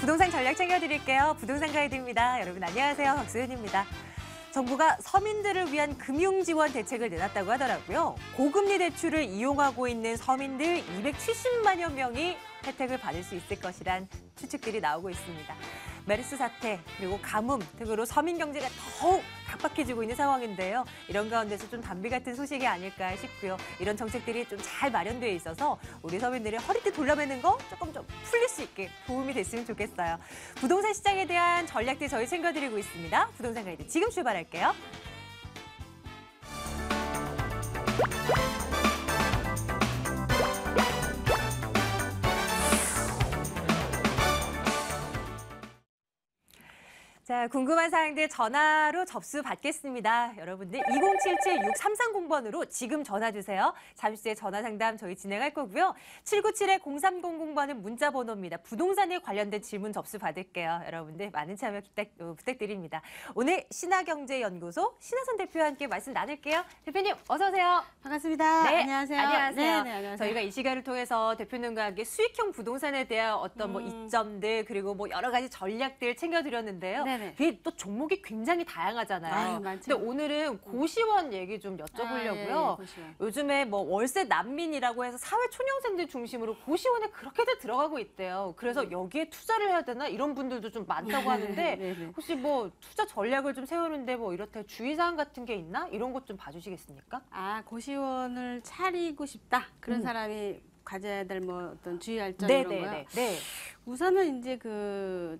부동산 전략 챙겨드릴게요. 부동산 가이드입니다. 여러분 안녕하세요. 박수현입니다. 정부가 서민들을 위한 금융지원 대책을 내놨다고 하더라고요. 고금리 대출을 이용하고 있는 서민들 270만여 명이 혜택을 받을 수 있을 것이란 추측들이 나오고 있습니다. 메르스 사태 그리고 가뭄 등으로 서민 경제가 더욱 각박해지고 있는 상황인데요. 이런 가운데서 좀 단비 같은 소식이 아닐까 싶고요. 이런 정책들이 좀 잘 마련되어 있어서 우리 서민들의 허리띠 돌려매는 거 조금 좀 풀릴 수 있게 도움이 됐으면 좋겠어요. 부동산 시장에 대한 전략들 저희 챙겨드리고 있습니다. 부동산 가이드 지금 출발할게요. 자, 궁금한 사항들 전화로 접수 받겠습니다. 여러분들 2077-6330번으로 지금 전화 주세요. 잠시 후에 전화 상담 저희 진행할 거고요. 797-0300번은 문자 번호입니다. 부동산에 관련된 질문 접수 받을게요. 여러분들 많은 참여 부탁드립니다. 오늘 신화경제연구소 신하선 대표와 함께 말씀 나눌게요. 대표님 어서 오세요. 반갑습니다. 네, 안녕하세요. 안녕하세요. 네, 안녕하세요. 저희가 이 시간을 통해서 대표님과 함께 수익형 부동산에 대한 어떤 뭐 이점들 그리고 뭐 여러 가지 전략들 챙겨드렸는데요. 네네. 그게 또 종목이 굉장히 다양하잖아요. 아유, 많죠. 근데 오늘은 고시원 얘기 좀 여쭤보려고요. 고시원. 요즘에 뭐 월세 난민이라고 해서 사회 초년생들 중심으로 고시원에 그렇게들 들어가고 있대요. 그래서 여기에 투자를 해야 되나 이런 분들도 좀 많다고 하는데 네네. 혹시 뭐 투자 전략을 좀 세우는데 뭐 이렇다 주의사항 같은 게 있나? 이런 것 좀 봐주시겠습니까? 아, 고시원을 차리고 싶다. 그런 사람이 가져야 될 뭐 어떤 주의할 점 네, 이런 네, 거요. 네, 네. 우선은 이제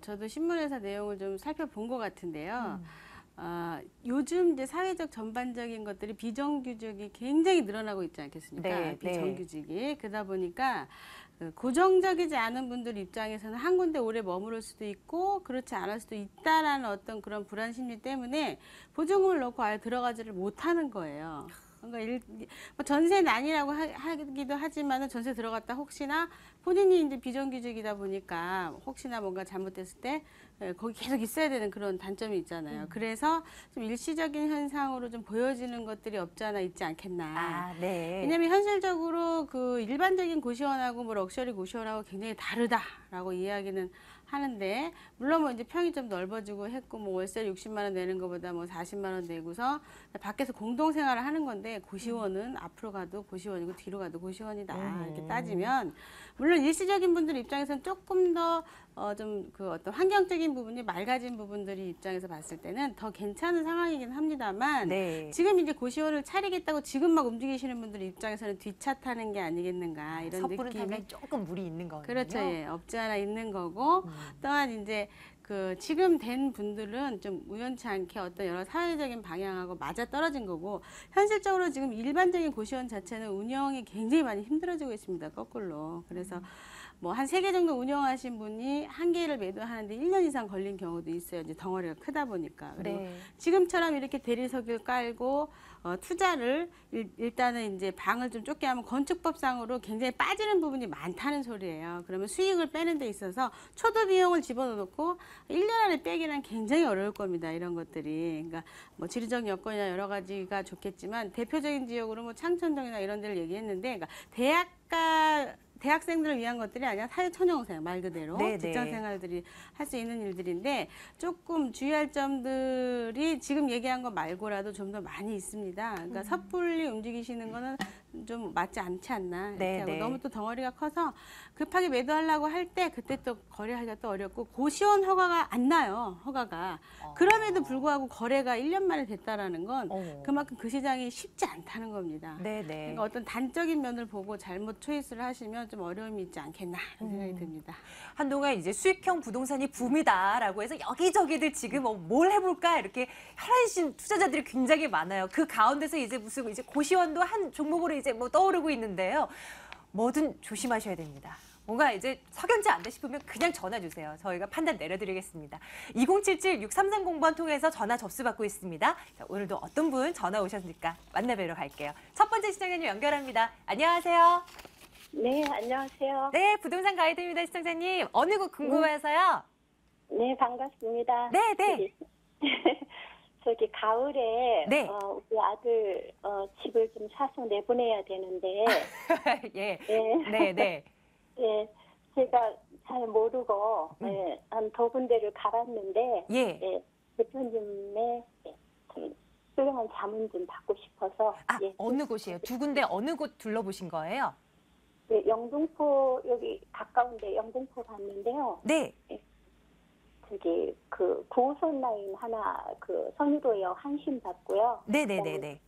저도 신문에서 내용을 좀 살펴본 것 같은데요. 요즘 이제 사회적 전반적인 것들이 비정규직이 굉장히 늘어나고 있지 않겠습니까? 네, 비정규직이. 그러다 보니까 고정적이지 않은 분들 입장에서는 한 군데 오래 머무를 수도 있고 그렇지 않을 수도 있다라는 어떤 그런 불안 심리 때문에 보증금을 넣고 아예 들어가지를 못하는 거예요. 그러니까 뭐 전세는 아니라고 하기도 하지만은 전세 들어갔다 혹시나 본인이 이제 비정규직이다 보니까 혹시나 뭔가 잘못됐을 때 거기 계속 있어야 되는 그런 단점이 있잖아요. 그래서 좀 일시적인 현상으로 좀 보여지는 것들이 없지 않아 있지 않겠나. 아, 네. 왜냐하면 현실적으로 그 일반적인 고시원하고 뭐 럭셔리 고시원하고 굉장히 다르다라고 이야기는 하는데 물론 뭐 이제 평이 좀 넓어지고 했고 뭐 월세 60만 원 내는 것보다 뭐 40만 원 내고서 밖에서 공동 생활을 하는 건데 고시원은 앞으로 가도 고시원이고 뒤로 가도 고시원이다 이렇게 따지면 물론 일시적인 분들 입장에서는 조금 더 좀 그 어떤 환경적인 부분이 맑아진 부분들이 입장에서 봤을 때는 더 괜찮은 상황이긴 합니다만 네. 지금 이제 고시원을 차리겠다고 지금 막 움직이시는 분들 입장에서는 뒷차 타는 게 아니겠는가 이런 섣부른 느낌이 타면 조금 무리 있는 거거든요. 그렇죠. 예. 없지 않아 있는 거고 또한 이제 지금 된 분들은 좀 우연치 않게 어떤 여러 사회적인 방향하고 맞아 떨어진 거고 현실적으로 지금 일반적인 고시원 자체는 운영이 굉장히 많이 힘들어지고 있습니다. 거꾸로. 그래서 뭐 한 3개 정도 운영하신 분이 한 개를 매도하는데 1년 이상 걸린 경우도 있어요. 이제 덩어리가 크다 보니까. 그리고 네. 지금처럼 이렇게 대리석을 깔고 투자를 일단은 이제 방을 좀 좁게 하면 건축법상으로 굉장히 빠지는 부분이 많다는 소리예요. 그러면 수익을 빼는 데 있어서 초도 비용을 집어넣고 1년 안에 빼기는 굉장히 어려울 겁니다. 이런 것들이. 그러니까 뭐 지리적 여건이나 여러 가지가 좋겠지만 대표적인 지역으로 뭐 창천동이나 이런 데를 얘기했는데 그러니까 대학생들을 위한 것들이 아니라 사회초년생 말 그대로 네네. 직장생활들이 할 수 있는 일들인데 조금 주의할 점들이 지금 얘기한 거 말고라도 좀 더 많이 있습니다. 그러니까 섣불리 움직이시는 거는 좀 맞지 않지 않나 이렇게 하고 네네. 너무 또 덩어리가 커서 급하게 매도하려고 할 때 그때 또 거래하기가 또 어렵고 고시원 허가가 안 나요. 허가가. 그럼에도 불구하고 거래가 1년 만에 됐다라는 건 그만큼 그 시장이 쉽지 않다는 겁니다. 네네. 그러니까 어떤 단적인 면을 보고 잘못 초이스를 하시면 좀 어려움이 있지 않겠나 이런 생각이 듭니다. 한동안 이제 수익형 부동산이 붐이다라고 해서 여기저기들 지금 뭘 해볼까 이렇게 혈안신 투자자들이 굉장히 많아요. 그 가운데서 이제 무슨 이제 고시원도 한 종목으로 이제 뭐 떠오르고 있는데요. 뭐든 조심하셔야 됩니다. 뭔가 이제 석연치 않다 싶으면 그냥 전화 주세요. 저희가 판단 내려드리겠습니다. 2077-6330번 통해서 전화 접수받고 있습니다. 자, 오늘도 어떤 분 전화 오셨을까 만나뵈러 갈게요. 첫 번째 시청자님 연결합니다. 안녕하세요. 네, 안녕하세요. 네, 부동산 가이드입니다, 시청자님. 어느 곳 궁금해서요? 네, 반갑습니다. 네, 네. 저기 가을에 네. 우리 아들 집을 좀 사서 내보내야 되는데 예. 네. 네, 네. 네. 제가 잘 모르고 한 두 군데를 가봤는데 예. 대표님의 좀 훌륭한 자문 좀 받고 싶어서 아, 어느 곳이에요? 두 군데 어느 곳 둘러보신 거예요? 영등포 여기 가까운데 영등포 갔는데요. 네. 저기 그 9호선 라인 하나 그 선유도역 한신 받고요. 네네네네.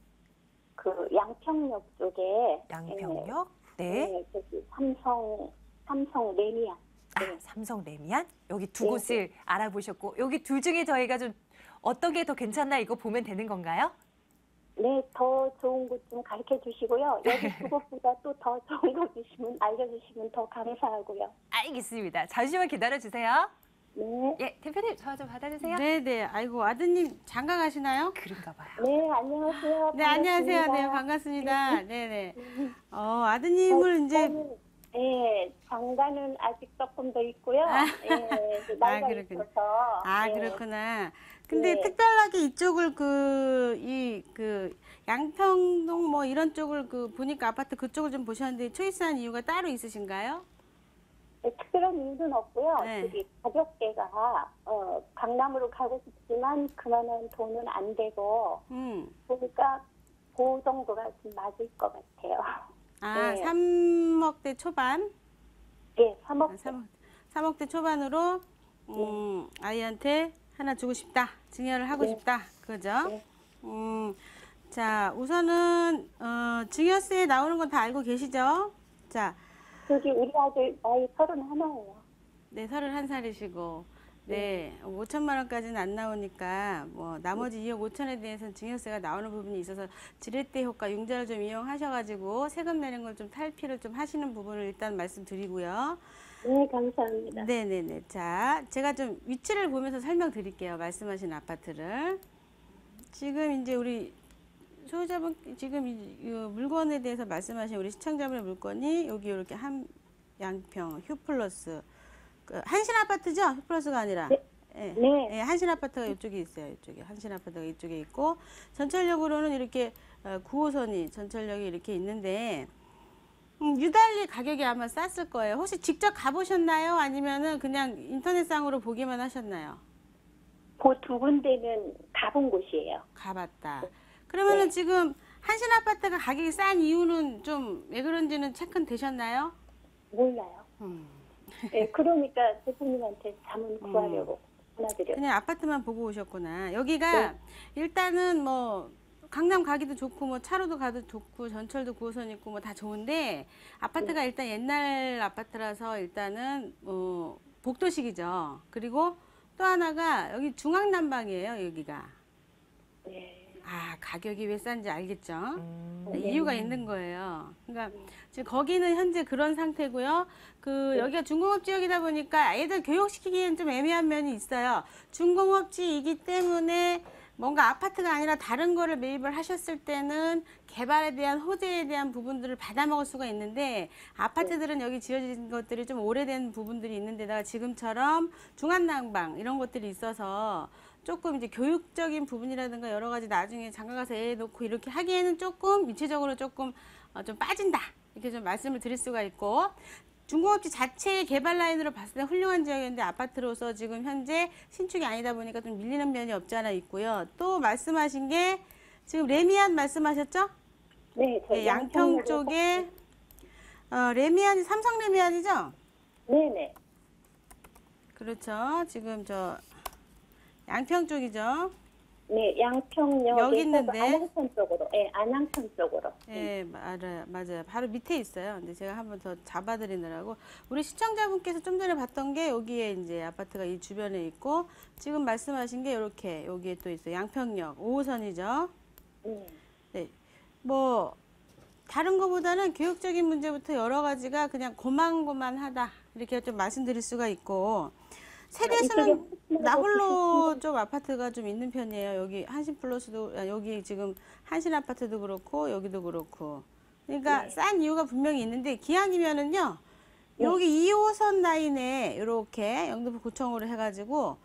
그 양평역 쪽에 양평역? 네. 저기 삼성 레미안. 아, 삼성 레미안? 여기 두 네, 곳을 알아보셨고 여기 둘 중에 저희가 좀 어떤 게 더 괜찮나 이거 보면 되는 건가요? 네, 더 좋은 곳 좀 가르쳐 주시고요. 여기 그것보다 또 더 좋은 거 알려주시면 더 감사하고요. 알겠습니다. 잠시만 기다려주세요. 네. 예, 대표님 전화 좀 받아주세요. 네네. 아이고 아드님 장가 가시나요? 그런가 봐요. 네, 안녕하세요. 네, 안녕하세요. 네, 반갑습니다. 반갑습니다. 네네. 아드님을 이제 저는, 장가는 아직 조금 더 있고요. 나이가 그렇군요. 있어서. 그렇구나. 근데 네. 특별하게 이쪽을 양평동 뭐 이런 쪽을 보니까 아파트 그쪽을 좀 보셨는데 초이스한 이유가 따로 있으신가요? 특별한 이유는 없고요. 네. 저기 가격대가 강남으로 가고 싶지만 그만한 돈은 안 되고 보니까 그 정도가 좀 맞을 것 같아요. 네. 3억대 초반? 네, 3억. 3억대 초반으로 아이한테 하나 주고 싶다. 증여를 하고 네. 싶다. 그죠? 네. 자, 우선은 증여세에 나오는 건 다 알고 계시죠? 자, 저기 우리 아들 나이 31이에요. 네, 31살이시고 네, 5천만 원까지는 안 나오니까 뭐 나머지 2억 5천에 대해서는 증여세가 나오는 부분이 있어서 지렛대 효과 융자를 좀 이용하셔가지고 세금 내는 걸 좀 탈피를 좀 하시는 부분을 일단 말씀드리고요. 네, 감사합니다. 네네네. 자, 제가 좀 위치를 보면서 설명드릴게요. 말씀하신 아파트를. 지금 이제 우리 소유자분 지금 이 물건에 대해서 말씀하신 우리 시청자분의 물건이 여기 이렇게 양평 휴플러스 한신 아파트죠? 휴플러스가 아니라. 네. 네. 네. 네, 한신 아파트가 이쪽에 있어요. 이쪽에 한신 아파트가 이쪽에 있고 전철역으로는 이렇게 9호선이 전철역이 이렇게 있는데 유달리 가격이 아마 쌌을 거예요. 혹시 직접 가보셨나요? 아니면은 그냥 인터넷상으로 보기만 하셨나요? 그 두 군데는 가본 곳이에요. 가봤다. 그러면은 네. 지금 한신 아파트가 가격이 싼 이유는 좀 왜 그런지는 체크는 되셨나요? 몰라요. 네, 그러니까 대표님한테 자문 구하려고 전화드려요. 그냥 아파트만 보고 오셨구나. 여기가 일단은 뭐 강남 가기도 좋고 뭐 차로도 가도 좋고 전철도 9호선 있고 뭐 다 좋은데 아파트가 일단 옛날 아파트라서 일단은 복도식이죠. 그리고 또 하나가 여기 중앙난방이에요. 여기가. 네. 가격이 왜 싼지 알겠죠? 네. 이유가 있는 거예요. 그러니까 지금 거기는 현재 그런 상태고요. 여기가 중공업 지역이다 보니까 애들 교육시키기에는 좀 애매한 면이 있어요. 중공업지이기 때문에 뭔가 아파트가 아니라 다른 거를 매입을 하셨을 때는 개발에 대한 호재에 대한 부분들을 받아먹을 수가 있는데 아파트들은 여기 지어진 것들이 좀 오래된 부분들이 있는데다가 지금처럼 중앙난방 이런 것들이 있어서 조금 이제 교육적인 부분이라든가 여러 가지 나중에 장가가서 애 놓고 이렇게 하기에는 조금 입체적으로 조금 좀 빠진다 이렇게 좀 말씀을 드릴 수가 있고 중공업지 자체의 개발 라인으로 봤을 때 훌륭한 지역인데 아파트로서 지금 현재 신축이 아니다 보니까 좀 밀리는 면이 없지 않아 있고요. 또 말씀하신 게 지금 레미안 말씀하셨죠? 네, 저 양평 쪽에 레미안이 삼성 레미안이죠? 네네. 그렇죠. 지금 양평 쪽이죠. 네, 양평역에서 여기 있는데. 안양천 쪽으로. 네, 안양천 쪽으로. 네, 맞아요. 바로 밑에 있어요. 근데 제가 한번 더 잡아드리느라고 우리 시청자분께서 좀 전에 봤던 게 여기에 이제 아파트가 이 주변에 있고 지금 말씀하신 게 이렇게 여기에 또 있어요. 양평역 5호선이죠. 네, 뭐 다른 것보다는 교육적인 문제부터 여러 가지가 그냥 고만고만하다 이렇게 좀 말씀드릴 수가 있고. 세대수는 나홀로 쪽 아파트가 좀 있는 편이에요. 여기 한신플러스도 여기 지금 한신 아파트도 그렇고 여기도 그렇고. 그러니까 싼 이유가 분명히 있는데 기왕이면은요. 여기 2호선 라인에 이렇게 영등포 구청으로 해가지고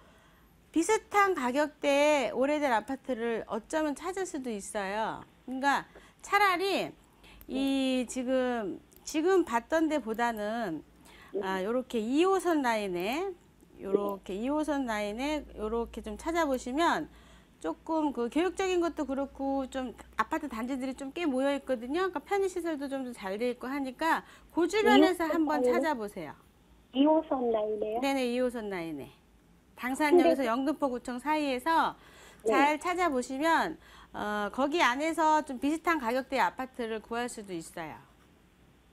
비슷한 가격대의 오래된 아파트를 어쩌면 찾을 수도 있어요. 그러니까 차라리 이 지금 봤던 데보다는 요렇게 2호선 라인에 요렇게 2호선 라인에 요렇게 좀 찾아보시면 조금 그 교육적인 것도 그렇고 좀 아파트 단지들이 좀 꽤 모여 있거든요. 그러니까 편의시설도 좀 잘 돼 있고 하니까 그 주변에서 한번 찾아보세요. 2호선 라인에요? 네네, 2호선 라인에. 당산역에서 영등포구청 사이에서 잘 찾아보시면 거기 안에서 좀 비슷한 가격대의 아파트를 구할 수도 있어요.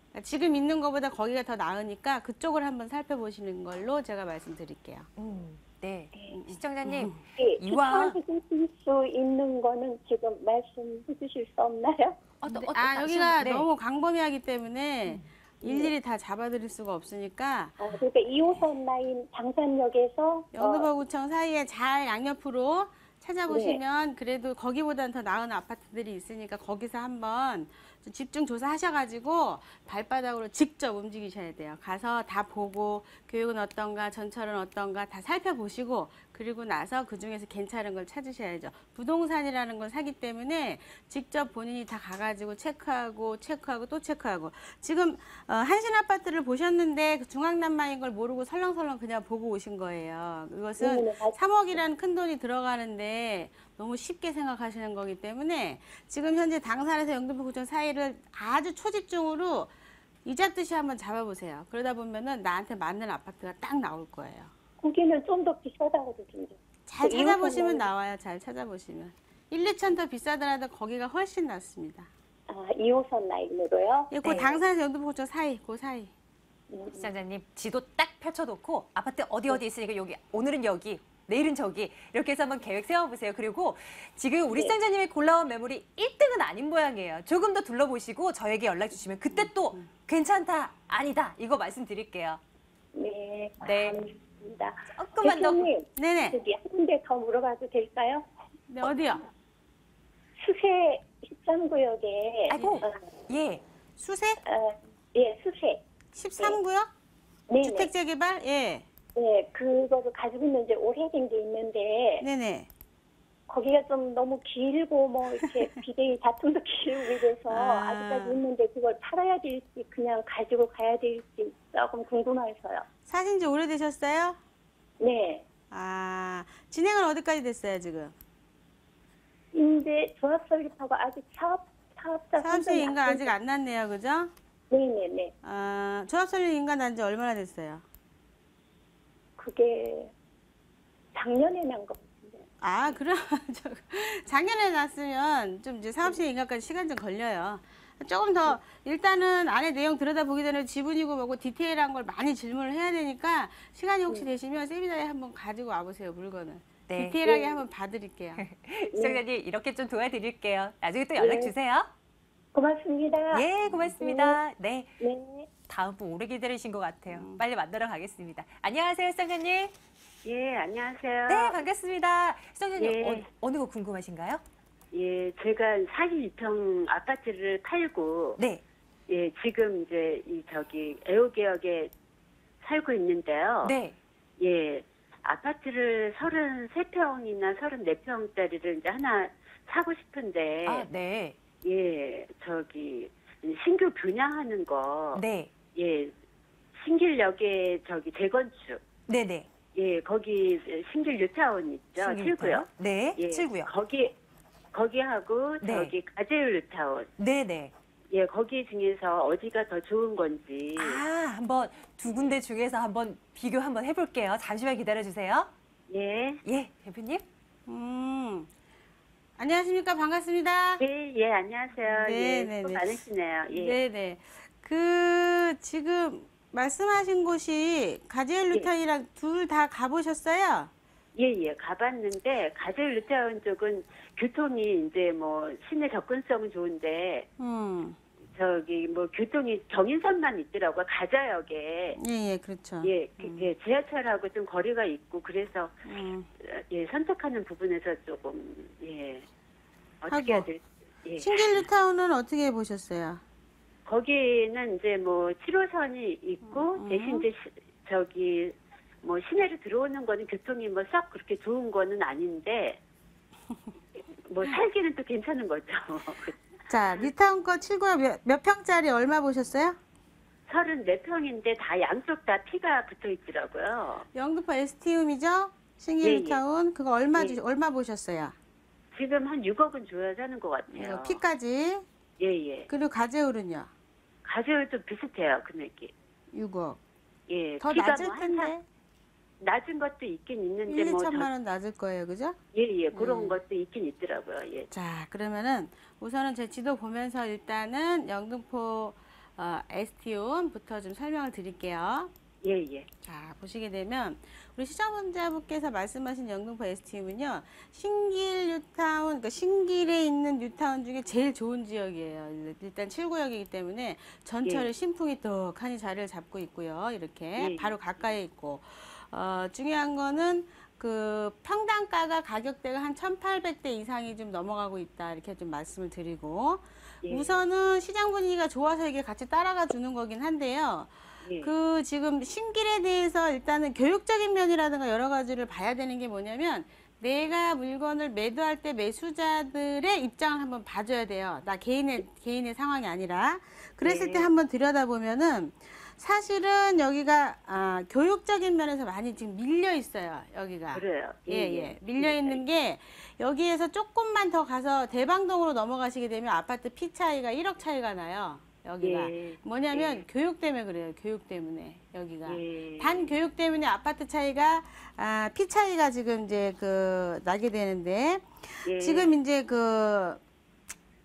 그러니까 지금 있는 것보다 거기가 더 나으니까 그쪽을 한번 살펴보시는 걸로 제가 말씀드릴게요. 네. 시청자님, 예, 이왕 추천해 주실 수 있는 거는 지금 말씀해 주실 수 없나요? 여기가 너무 광범위하기 때문에 일일이 다 잡아드릴 수가 없으니까 그러니까 2호선 라인 당산역에서 영등포구청 사이에 잘 양옆으로 찾아보시면 그래도 거기보다는 더 나은 아파트들이 있으니까 거기서 한번 좀 집중 조사하셔가지고 발바닥으로 직접 움직이셔야 돼요. 가서 다 보고 교육은 어떤가, 전철은 어떤가 다 살펴보시고 그리고 나서 그중에서 괜찮은 걸 찾으셔야죠. 부동산이라는 건 사기 때문에 직접 본인이 다 가가지고 체크하고 또 체크하고 지금 한신 아파트를 보셨는데 그 중앙난방인 걸 모르고 설렁설렁 그냥 보고 오신 거예요. 이것은 3억이라는 큰 돈이 들어가는데 너무 쉽게 생각하시는 거기 때문에 지금 현재 당산에서 영등포구청 사이를 아주 초집중으로 이 잡듯이 한번 잡아보세요. 그러다 보면은 나한테 맞는 아파트가 딱 나올 거예요. 거기는 좀 더 비싸다고 그러던데. 잘 찾아보시면 나와요. 잘 찾아보시면. 1, 2천 더 비싸더라도 거기가 훨씬 낫습니다. 2호선 라인으로요? 예, 그 당산에서 영등포구청 사이, 그 사이. 시청자님, 지도 딱 펼쳐놓고 아파트 어디 있으니까 여기, 오늘은 여기, 내일은 저기 이렇게 해서 한번 계획 세워보세요. 그리고 지금 우리 시청자님이 골라온 매물이 1등은 아닌 모양이에요. 조금 더 둘러보시고 저에게 연락 주시면 그때 또 괜찮다, 아니다 이거 말씀드릴게요. 네, 네. 감사합니다. 조금만 더. 대표님, 네네. 저기 한 군데 더 물어봐도 될까요? 네, 어디요? 수세 13구역에 아이고, 예. 수세? 예, 수세. 13구요? 네네. 주택 재개발? 예. 네, 그거를 가지고 있는 지 오래된 게 있는데 네네. 거기가 좀 너무 길고 뭐 이렇게 비대위 다툼도 길고 이래서 아직까지 있는데 그걸 팔아야 될지 그냥 가지고 가야 될지 조금 궁금해서요. 사신 지 오래되셨어요? 네. 진행은 어디까지 됐어요, 지금? 이제 조합 설립하고 아직 사업자 사업자 인가 아직 안 났네요, 그죠? 네네네. 조합 설립 인가 난 지 얼마나 됐어요? 그게 작년에 난 것 같은데. 그럼 작년에 났으면 좀 이제 사업시 인가까지 시간 좀 걸려요. 조금 더 일단은 안에 내용 들여다보기 전에 지분이고 뭐고 디테일한 걸 많이 질문을 해야 되니까 시간이 혹시 되시면 세미나에 한번 가지고 와보세요, 물건을. 네. 디테일하게 한번 봐드릴게요. 시청자님 이렇게 좀 도와드릴게요. 나중에 또 연락 주세요. 고맙습니다. 예, 고맙습니다. 네. 네. 다음 분 오래 기다리신 것 같아요. 빨리 만나러 가겠습니다. 안녕하세요, 시청자님. 예, 안녕하세요. 네, 반갑습니다. 시청자님, 예. 어느 거 궁금하신가요? 예, 제가 42평 아파트를 팔고, 네. 예, 지금 이제 애호개역에 살고 있는데요. 네. 예, 아파트를 33평이나 34평짜리를 이제 하나 사고 싶은데, 네. 예, 신규 분양하는 거, 네. 예, 신길역에 재건축, 네네. 예, 거기 신길 뉴타운 있죠, 7구요. 네, 예, 7구요. 거기하고 네. 가재율 뉴타운. 네네. 예, 거기 중에서 어디가 더 좋은 건지. 한번 두 군데 중에서 한번 비교 한번 해볼게요. 잠시만 기다려주세요. 예. 예, 대표님. 안녕하십니까, 반갑습니다. 예, 안녕하세요. 네, 예, 네, 수고 네. 많으시네요. 예. 네네. 지금 말씀하신 곳이 가재율 루타운이랑 둘 다 가보셨어요? 예, 가봤는데, 가재율 뉴타운 쪽은 교통이 이제 시내 접근성은 좋은데, 교통이 경인선만 있더라고요. 가자역에. 예, 그렇죠. 예, 지하철하고 좀 거리가 있고, 그래서, 예, 선택하는 부분에서 조금, 예, 어떻게 해야 될지. 예. 신길 루타운은 어떻게 보셨어요? 거기는 이제 7호선이 있고, 대신 이제 시내로 들어오는 거는 교통이 썩 그렇게 좋은 거는 아닌데, 살기는 또 괜찮은 거죠. 자, 뉴타운 거 7구역 몇 평짜리 얼마 보셨어요? 34평인데 다 양쪽 다 T가 붙어 있더라고요. 영등포 ST움이죠? 신길뉴타운. 그거 얼마 예. 얼마 보셨어요? 지금 한 6억은 줘야 사는 것 같아요. P까지. 예. 그리고 가재울은요? 가격도 비슷해요, 금액이. 6억. 예. 더 T가 낮을 뭐 텐데. 낮은 것도 있긴 있는데 1, 뭐 2천만 원 낮을 거예요. 그죠? 그런 것도 있긴 있더라고요. 예. 자, 그러면은 우선은 제 지도 보면서 일단은 영등포 ST움부터 좀 설명을 드릴게요. 예. 자, 보시게 되면 우리 시청자분께서 말씀하신 영등포 ST움은요. 신길 뉴타운, 그러니까 신길에 있는 뉴타운 중에 제일 좋은 지역이에요. 일단 7구역이기 때문에 전철의 예. 신풍이 떡하니 자리를 잡고 있고요. 이렇게 예. 바로 가까이에 있고 중요한 거는 그 평당가가 가격대가 한 1,800대 이상이 좀 넘어가고 있다. 이렇게 좀 말씀을 드리고 예. 우선은 시장 분위기가 좋아서 이게 같이 따라가 주는 거긴 한데요. 예. 그 지금 신길에 대해서 일단은 교육적인 면이라든가 여러 가지를 봐야 되는 게 뭐냐면 내가 물건을 매도할 때 매수자들의 입장을 한번 봐줘야 돼요. 나 개인의 상황이 아니라. 그랬을 예. 때 한번 들여다보면은 사실은 여기가 교육적인 면에서 많이 지금 밀려 있어요. 여기가. 그래요. 예. 밀려 있는 게 여기에서 조금만 더 가서 대방동으로 넘어가시게 되면 아파트 피 차이가 1억 차이가 나요. 여기가. 예. 뭐냐면 예. 교육 때문에 그래요. 교육 때문에 여기가. 예. 단 교육 때문에 아파트 차이가 피 차이가 지금 이제 나게 되는데 예. 지금 이제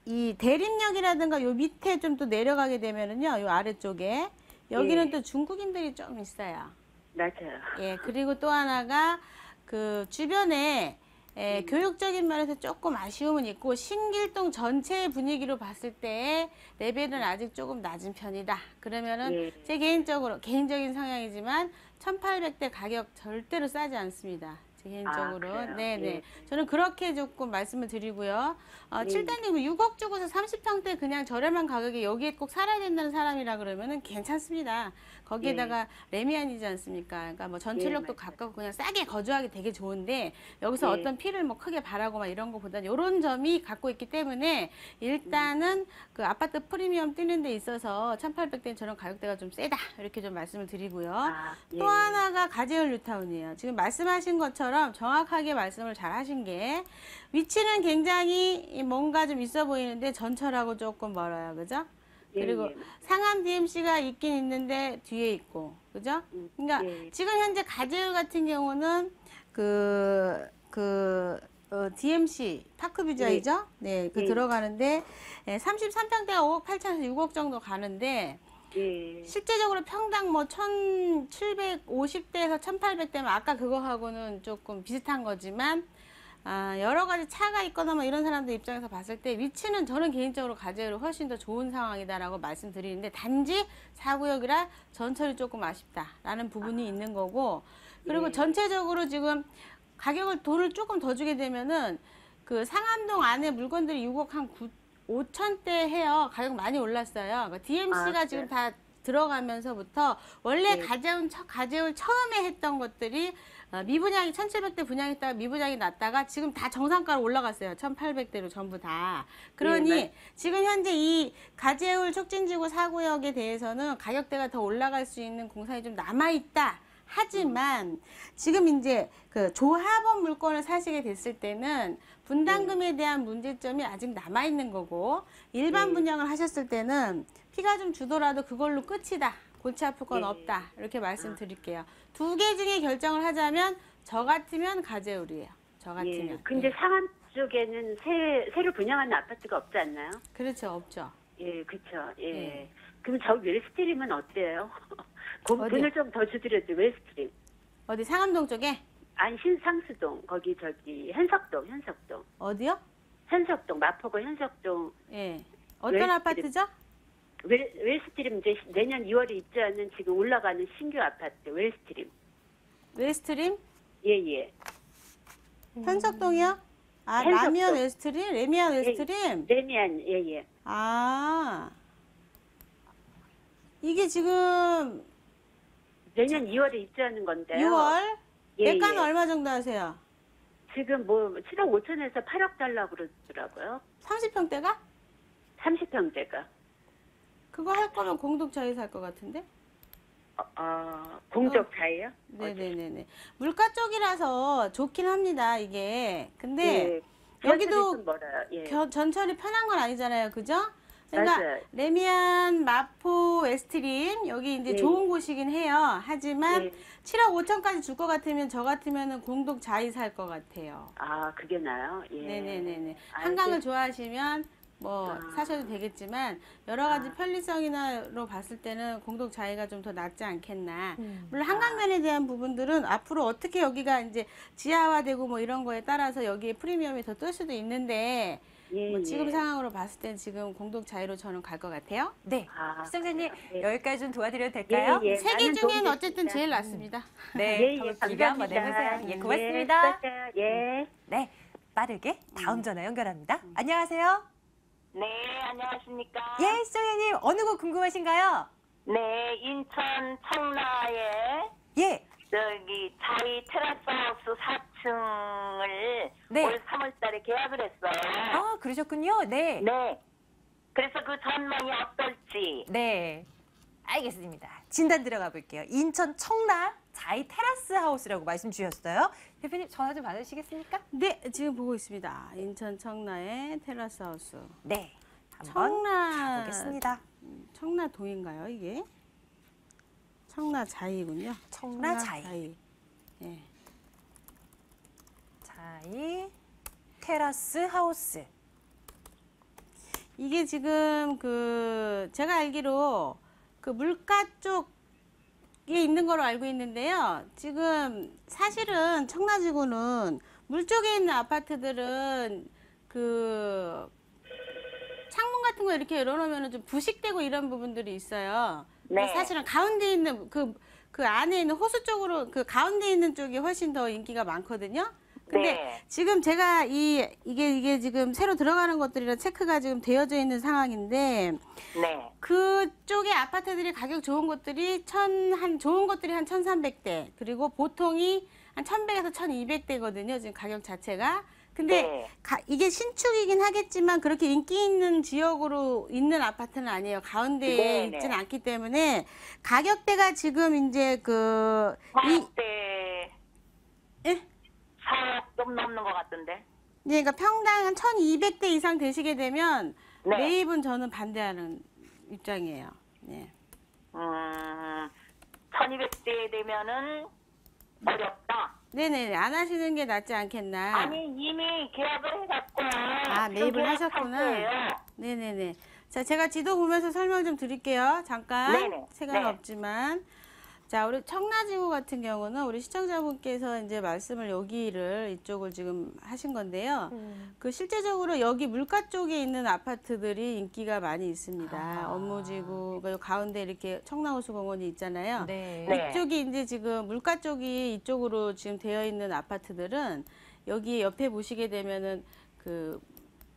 이 대림역이라든가 요 밑에 좀 또 내려가게 되면은요. 요 아래쪽에 여기는 예. 또 중국인들이 좀 있어요. 맞아요. 예, 그리고 또 하나가 그 주변에 교육적인 면에서 조금 아쉬움은 있고 신길동 전체의 분위기로 봤을 때 레벨은 아직 조금 낮은 편이다. 그러면은 예. 제 개인적인 성향이지만 1,800대 가격 절대로 싸지 않습니다. 제 개인적으로. 그래요? 네네. 예. 저는 그렇게 조금 말씀을 드리고요. 예. 7단님 6억 주고서 30평대 그냥 저렴한 가격에 여기에 꼭 살아야 된다는 사람이라 그러면은 괜찮습니다. 거기에다가 레미안이지 않습니까? 그러니까 뭐 전철역도 맞아요. 가깝고 그냥 싸게 거주하기 되게 좋은데 여기서 예. 어떤 피를 뭐 크게 바라고 막 이런 거보다 이런 점이 갖고 있기 때문에 일단은 그 아파트 프리미엄 뛰는 데 있어서 1,800대는 저런 가격대가 좀 세다. 이렇게 좀 말씀을 드리고요. 예. 또 하나가 가재울 뉴타운이에요. 지금 말씀하신 것처럼 정확하게 말씀을 잘 하신 게 위치는 굉장히 뭔가 좀 있어 보이는데 전철하고 조금 멀어요. 그죠? 그리고 예. 상암 DMC가 있긴 있는데 뒤에 있고. 그죠? 그러니까 예. 지금 현재 가재울 같은 경우는 DMC 파크뷰자이죠? 네, 예. 들어가는데 33평대가 5억 8천에서 6억 정도 가는데 예. 실제적으로 평당 뭐 1,750대에서 1,800대면 아까 그거하고는 조금 비슷한 거지만 여러 가지 차가 있거나 뭐 이런 사람들 입장에서 봤을 때 위치는 저는 개인적으로 가재울이 훨씬 더 좋은 상황이다라고 말씀드리는데 단지 4구역이라 전철이 조금 아쉽다라는 부분이 있는 거고 그리고 예. 전체적으로 지금 돈을 조금 더 주게 되면은 그 상암동 안에 물건들이 6억 한 5천대 해요. 가격 많이 올랐어요. 그러니까 DMC가 네. 지금 다 들어가면서부터 원래 네. 가재울 처음에 했던 것들이 미분양이 1,700대 분양했다가 미분양이 났다가 지금 다 정상가로 올라갔어요. 1,800대로 전부 다. 그러니 네. 지금 현재 이 가재울 촉진지구 4구역에 대해서는 가격대가 더 올라갈 수 있는 공사이 좀 남아있다. 하지만 지금 이제 그 조합원 물건을 사시게 됐을 때는 분담금에 대한 문제점이 아직 남아있는 거고 일반 분양을 하셨을 때는 피가 좀 주더라도 그걸로 끝이다. 골치 아플 건 예. 없다. 이렇게 말씀드릴게요. 두 개 중에 결정을 하자면 저 같으면 가재울이에요. 저 같으면. 예. 근데 예. 상암 쪽에는 새로 분양하는 아파트가 없지 않나요? 그렇죠. 없죠. 예, 그렇죠. 예. 예. 그럼 저 웰스트림은 어때요? 돈을 좀 더 주더라도 웰스트림. 어디 상암동 쪽에? 아니 신상수동 거기 현석동. 어디요? 현석동 마포구 현석동. 예. 어떤 웰스트림. 아파트죠? 웰스트림 이제 내년 2월에 입주하는 지금 올라가는 신규 아파트 웰스트림. 웨스트림? 예. 현석동이요? 현석동. 라미안 웨스트림? 레미안 웨스트림? 레미안 예. 이게 지금 내년 2월에 입주하는 건데요. 6월? 예, 매가는 예. 얼마 정도 하세요? 지금 뭐 7억 5천에서 8억 달라고 그러더라고요. 30평대가? 30평대가. 그거 할 거면 공독자에 살 것 같은데? 공적자예요? 네네네네. 물가 쪽이라서 좋긴 합니다, 이게. 근데 예. 여기도 좀 멀어요. 예. 전철이 편한 건 아니잖아요, 그죠? 그러니까 맞아요. 레미안, 마포, 웨스트림 여기 이제 예. 좋은 곳이긴 해요. 하지만 예. 7억 5천까지 줄 것 같으면 저 같으면은 공독자이 살 것 같아요. 그게 나요? 예. 네네네네. 한강을 좋아하시면 뭐 사셔도 되겠지만 여러 가지 편리성이나로 봤을 때는 공동 자이가 좀 더 낫지 않겠나. 물론 한강면에 대한 부분들은 앞으로 어떻게 여기가 이제 지하화되고 뭐 이런 거에 따라서 여기에 프리미엄이 더 뜰 수도 있는데 예, 뭐 지금 예. 상황으로 봤을 땐 지금 공동 자이로 저는 갈 것 같아요. 네. 아, 시청자님 예. 여기까지 좀 도와드려도 될까요? 예, 예. 세 개 나는 중엔 도움이 어쨌든 됐습니다. 제일 낫습니다. 네. 예, 예, 한번 비교 한번 감사합니다. 해보세요. 예, 고맙습니다. 예, 예. 네. 빠르게 다음 전화 연결합니다. 안녕하세요. 네, 안녕하십니까? 예, 시청자님 어느 곳 궁금하신가요? 네, 인천 청라에 예. 저기 자이 테라스 하우스 4층을 네. 올 3월달에 계약을 했어요. 아, 그러셨군요. 네. 네. 그래서 그 전망이 어떨지. 네. 알겠습니다. 진단 들어가 볼게요. 인천 청라 자이 테라스 하우스라고 말씀 주셨어요. 대표님 전화 좀 받으시겠습니까? 네, 지금 보고 있습니다. 인천 청라의 테라스 하우스. 네. 한번 청라 가보겠습니다. 청라동인가요, 이게? 청라자이군요. 청라자이. 예. 자이 테라스 하우스. 이게 지금 그 제가 알기로 그 물가 쪽에 있는 거로 알고 있는데요. 지금 사실은 청라지구는 물 쪽에 있는 아파트들은 그 창문 같은 거 이렇게 열어놓으면 좀 부식되고 이런 부분들이 있어요. 네. 사실은 가운데 있는 그 안에 있는 호수 쪽으로 그 가운데 있는 쪽이 훨씬 더 인기가 많거든요. 근데 네. 지금 제가 이게 지금 새로 들어가는 것들이라 체크가 지금 되어져 있는 상황인데 네. 그쪽에 아파트들이 가격 좋은 것들이 좋은 것들이 한 1,300대 그리고 보통이 한 1,100에서 1,200대거든요. 지금 가격 자체가. 근데 네. 이게 신축이긴 하겠지만 그렇게 인기 있는 지역으로 있는 아파트는 아니에요. 가운데에 네, 있진 네. 않기 때문에 가격대가 지금 이제 사업대 예? 4억 좀 넘는 것 같던데. 그러니까 평당 한 1,200대 이상 되시게 되면 네. 매입은 저는 반대하는 입장이에요. 네. 1200대 되면은 어렵다. 네네, 안 하시는 게 낫지 않겠나. 아니, 이미 계약을 해갖고. 매입을 지금 계약 하셨구나. 상태예요. 네네네. 자, 제가 지도 보면서 설명 좀 드릴게요. 잠깐. 네네. 시간 네. 없지만. 자, 우리 청라지구 같은 경우는 우리 시청자분께서 이제 말씀을 이쪽을 지금 하신 건데요. 그 실제적으로 여기 물가 쪽에 있는 아파트들이 인기가 많이 있습니다. 업무지구, 그 가운데 이렇게 청라호수공원이 있잖아요. 네. 네. 이쪽이 이제 지금 물가 쪽이 이쪽으로 지금 되어 있는 아파트들은 여기 옆에 보시게 되면은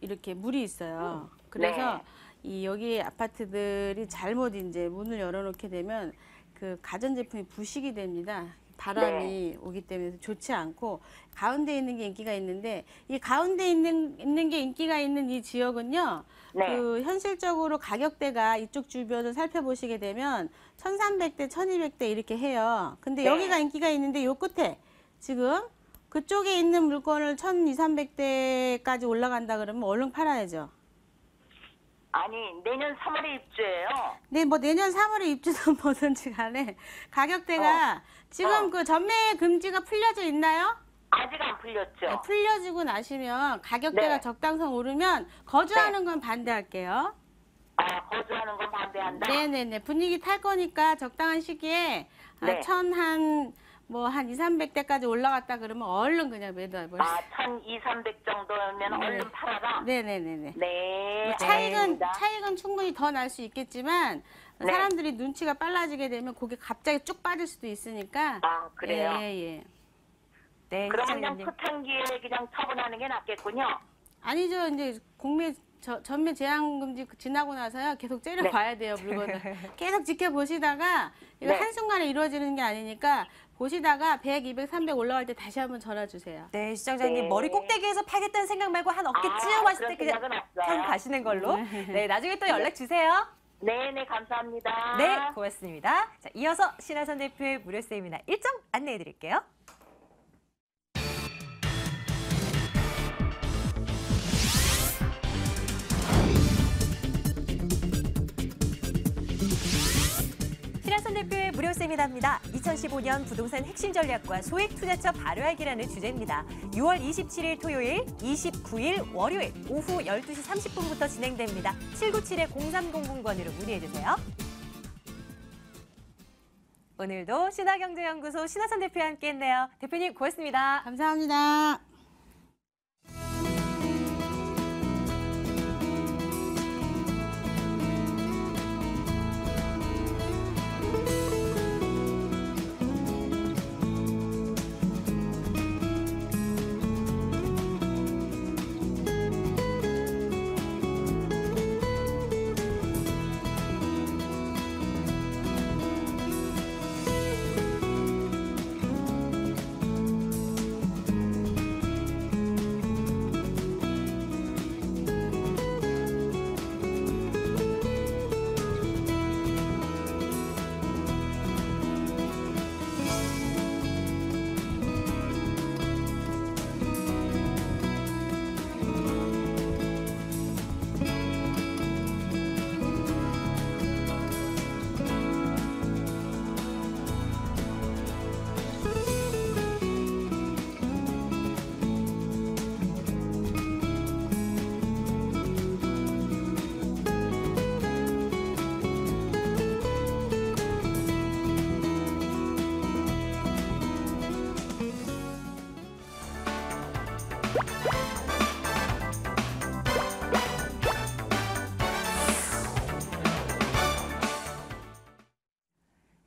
이렇게 물이 있어요. 그래서 여기 아파트들이 잘못 이제 문을 열어놓게 되면 그 가전제품이 부식이 됩니다. 바람이 오기 때문에 좋지 않고 가운데 있는 게 인기가 있는데 이 가운데 있는 게 인기가 있는 이 지역은요. 네. 그 현실적으로 가격대가 이쪽 주변을 살펴보시게 되면 1,300대, 1,200대 이렇게 해요. 근데 네. 여기가 인기가 있는데 요 끝에 지금 그쪽에 있는 물건을 1,200, 300대까지 올라간다 그러면 얼른 팔아야죠. 아니, 내년 3월에 입주해요. 네, 뭐 내년 3월에 입주든 뭐든지 간에 가격대가 지금 그 전매 금지가 풀려져 있나요? 아직 안 풀렸죠. 네, 풀려지고 나시면 가격대가 네. 적당성 오르면 거주하는 건 반대할게요. 거주하는 건 반대한다? 네네네. 분위기 탈 거니까 적당한 시기에 네. 한 2, 300대까지 올라갔다 그러면 얼른 그냥 매도해버렸어요. 1,200, 300 정도면 얼른 팔아라? 네네네네. 네. 차익은 알겠습니다. 충분히 더 날 수 있겠지만 네. 사람들이 눈치가 빨라지게 되면 그게 갑자기 쭉 빠질 수도 있으니까. 그래요? 예. 네, 그러면 그냥 시청자님. 초창기에 그냥 처분하는 게 낫겠군요. 아니죠. 이제 전매 제한 금지 지나고 나서요. 계속 째려봐야 돼요, 물건을. 계속 지켜보시다가 이거 네. 한순간에 이루어지는 게 아니니까 보시다가 100, 200, 300 올라갈 때 다시 한번 전화 주세요. 네, 시청자님 네. 머리 꼭대기에서 팔겠다는 생각 말고 한 어깨 찌어 봤을 때 그런 그냥 생각은 없어요. 편 가시는 걸로. 네, 나중에 또 연락 주세요. 네네, 감사합니다. 네, 고맙습니다. 자, 이어서 신하선 대표의 무료 세미나 일정 안내해 드릴게요. 신하선 대표의 무료 세미나입니다. 2015년 부동산 핵심 전략과 소액 투자처 발효하기라는 주제입니다. 6월 27일 토요일, 29일 월요일 오후 12시 30분부터 진행됩니다. 797-0300번으로 문의해 주세요. 오늘도 신화경제연구소 신하선 대표와 함께했네요. 대표님 고맙습니다. 감사합니다.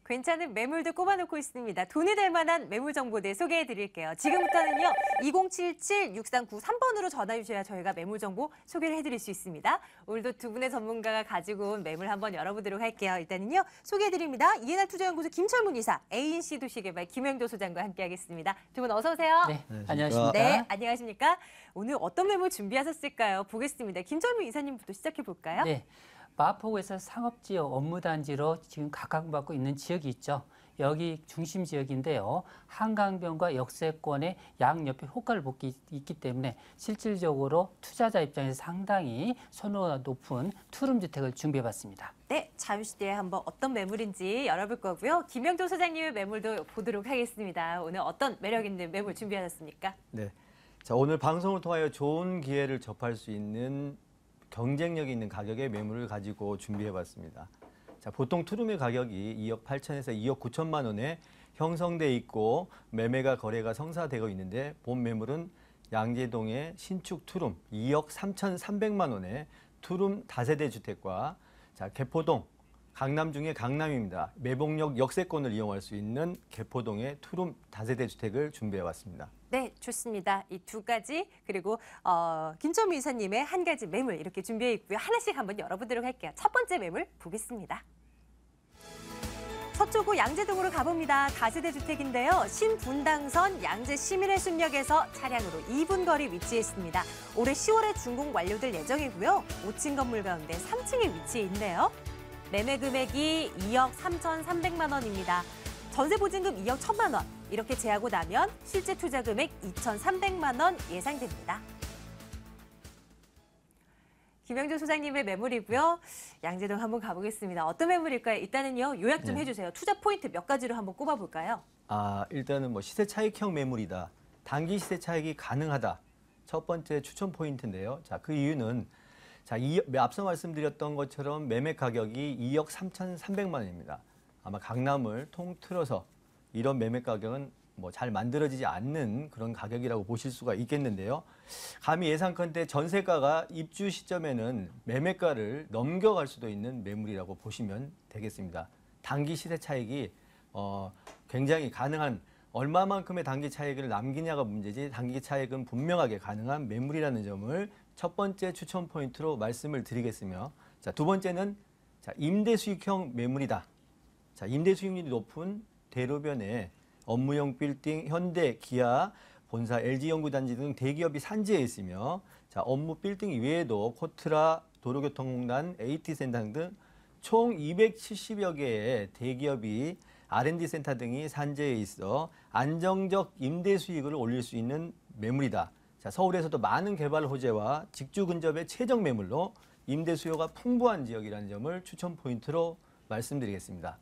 괜찮은 매물도 꼽아놓고 있습니다. 돈이 될 만한 매물 정보들 소개해 드릴게요. 지금부터는요. 2077-6393번으로 전화 주셔야 저희가 매물 정보 소개를 해드릴 수 있습니다. 오늘도 두 분의 전문가가 가지고 온 매물 한번 열어보도록 할게요. 일단은요. 소개해 드립니다. 이해날 투자연구소 김철문 이사, ANC 도시개발 김영조 소장과 함께하겠습니다. 두 분 어서 오세요. 네, 안녕하십니까. 네, 안녕하십니까. 오늘 어떤 매물 준비하셨을까요? 보겠습니다. 김철문 이사님부터 시작해 볼까요? 네, 마포구에서 상업지역 업무단지로 지금 각광받고 있는 지역이 있죠. 여기 중심 지역인데요. 한강변과 역세권의 양옆에 호가를 보고 있기 때문에 실질적으로 투자자 입장에서 상당히 선호가 높은 투룸주택을 준비해봤습니다. 네, 잠시 뒤에 한번 어떤 매물인지 열어볼 거고요. 김영조 소장님의 매물도 보도록 하겠습니다. 오늘 어떤 매력 있는 매물 준비하셨습니까? 네, 자 오늘 방송을 통하여 좋은 기회를 접할 수 있는 경쟁력 있는 가격의 매물을 가지고 준비해봤습니다. 자, 보통 투룸의 가격이 2억 8천에서 2억 9천만 원에 형성돼 있고 매매가 거래가 성사되고 있는데 본 매물은 양재동의 신축 투룸 2억 3,300만 원에 투룸 다세대 주택과 자, 개포동 강남 중에 강남입니다. 매봉역 역세권을 이용할 수 있는 개포동의 투룸 다세대 주택을 준비해왔습니다. 네, 좋습니다. 이 두 가지 그리고 김철무 이사님의 한 가지 매물 이렇게 준비해 있고요. 하나씩 한번 열어보도록 할게요. 첫 번째 매물 보겠습니다. 서초구 양재동으로 가봅니다. 다세대 주택인데요. 신분당선 양재 시민해수역에서 차량으로 2분 거리 위치해 있습니다. 올해 10월에 준공 완료될 예정이고요. 5층 건물 가운데 3층에 위치해 있네요. 매매 금액이 2억 3,300만 원입니다. 전세 보증금 2억 1,000만 원. 이렇게 제하고 나면 실제 투자 금액 2,300만 원 예상됩니다. 김영조 소장님의 매물이고요. 양재동 한번 가보겠습니다. 어떤 매물일까요? 일단은요. 요약 좀 해주세요. 투자 포인트 몇 가지로 한번 꼽아볼까요? 일단은 뭐 시세 차익형 매물이다. 단기 시세 차익이 가능하다. 첫 번째 추천 포인트인데요. 자, 그 이유는 자, 앞서 말씀드렸던 것처럼 매매 가격이 2억 3,300만 원입니다. 아마 강남을 통틀어서 이런 매매 가격은 뭐 잘 만들어지지 않는 그런 가격이라고 보실 수가 있겠는데요. 감히 예상컨대 전세가가 입주 시점에는 매매가를 넘겨갈 수도 있는 매물이라고 보시면 되겠습니다. 단기 시세 차익이 굉장히 가능한 얼마만큼의 단기 차익을 남기냐가 문제지 단기 차익은 분명하게 가능한 매물이라는 점을 첫 번째 추천 포인트로 말씀을 드리겠으며 자, 두 번째는 자, 임대 수익형 매물이다. 자, 임대 수익률이 높은 대로변에 업무용 빌딩, 현대, 기아, 본사, LG연구단지 등 대기업이 산지에 있으며 자, 업무 빌딩 외에도 코트라, 도로교통공단, AT센터 등 총 270여 개의 대기업이 R&D 센터 등이 산재해 있어 안정적 임대 수익을 올릴 수 있는 매물이다. 자, 서울에서도 많은 개발 호재와 직주 근접의 최적 매물로 임대 수요가 풍부한 지역이라는 점을 추천 포인트로 말씀드리겠습니다.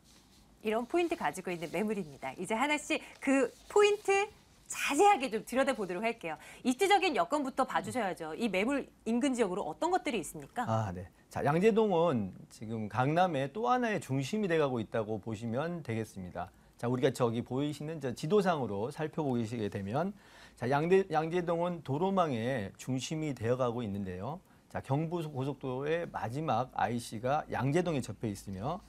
이런 포인트 가지고 있는 매물입니다. 이제 하나씩 그 포인트 자세하게 좀 들여다보도록 할게요. 입지적인 여건부터 봐주셔야죠. 이 매물 인근 지역으로 어떤 것들이 있습니까? 아, 네. 자, 양재동은 지금 강남의 또 하나의 중심이 돼가고 있다고 보시면 되겠습니다. 자, 우리가 저기 보이시는 저 지도상으로 살펴보시게 되면 자, 양재동은 도로망의 중심이 되어가고 있는데요. 자, 경부고속도로의 마지막 IC가 양재동에 접해 있으며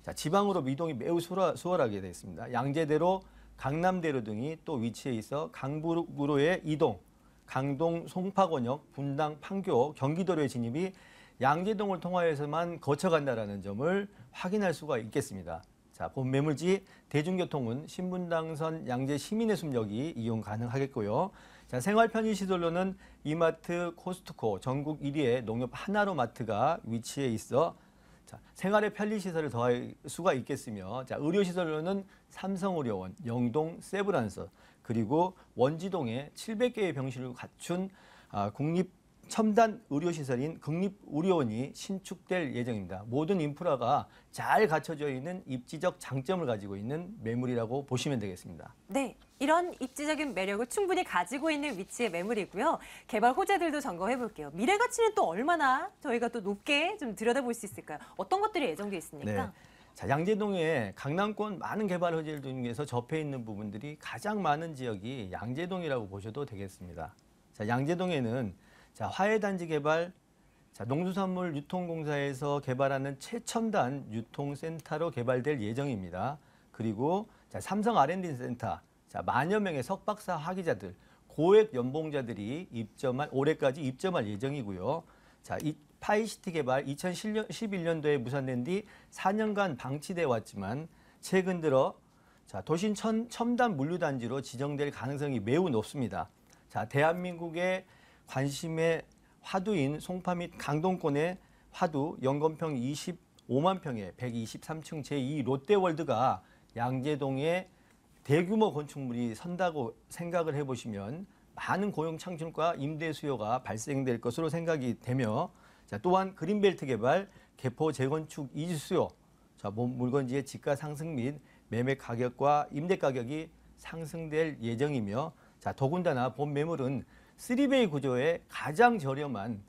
자, 지방으로 이동이 매우 수월하게 되어 있습니다. 양재대로, 강남대로 등이 또 위치해 있어 강북으로의 이동, 강동, 송파권역, 분당, 판교, 경기도로의 진입이 양재동을 통하여서만 거쳐간다는 점을 확인할 수가 있겠습니다. 자, 본 매물지 대중교통은 신분당선 양재 시민의 숲역이 이용 가능하겠고요. 자, 생활 편의시설로는 이마트, 코스트코, 전국 1위의 농협 하나로 마트가 위치해 있어 자, 생활의 편리시설을 더할 수가 있겠으며 자, 의료시설로는 삼성의료원, 영동, 세브란서 그리고 원지동에 700개의 병실을 갖춘 국립 첨단 의료시설인 국립의료원이 신축될 예정입니다. 모든 인프라가 잘 갖춰져 있는 입지적 장점을 가지고 있는 매물이라고 보시면 되겠습니다. 네, 이런 입지적인 매력을 충분히 가지고 있는 위치의 매물이고요. 개발 호재들도 점검해 볼게요. 미래 가치는 또 얼마나 저희가 또 높게 좀 들여다볼 수 있을까요? 어떤 것들이 예정돼 있습니까? 네. 자, 양재동의 강남권 많은 개발 호재들 중에서 접해 있는 부분들이 가장 많은 지역이 양재동이라고 보셔도 되겠습니다. 자, 양재동에는 자, 화훼단지 개발, 자, 농수산물 유통공사에서 개발하는 최첨단 유통센터로 개발될 예정입니다. 그리고 자, 삼성 R&D 센터, 자, 만여 명의 석박사 학위자들, 고액 연봉자들이 올해까지 입점할 예정이고요. 자, 이 파이시티 개발 2011년도에 무산된 뒤 4년간 방치돼 왔지만 최근 들어 자, 도심 첨단 물류단지로 지정될 가능성이 매우 높습니다. 자, 대한민국의 관심의 화두인 송파 및 강동권의 화두 연건평 25만 평의 123층 제2 롯데월드가 양재동에 대규모 건축물이 선다고 생각을 해보시면 많은 고용 창출과 임대 수요가 발생될 것으로 생각이 되며 자, 또한 그린벨트 개발, 개포 재건축 이주 수요, 자, 물건지의 지가 상승 및 매매 가격과 임대 가격이 상승될 예정이며 자, 더군다나 본 매물은 3베이 구조의 가장 저렴한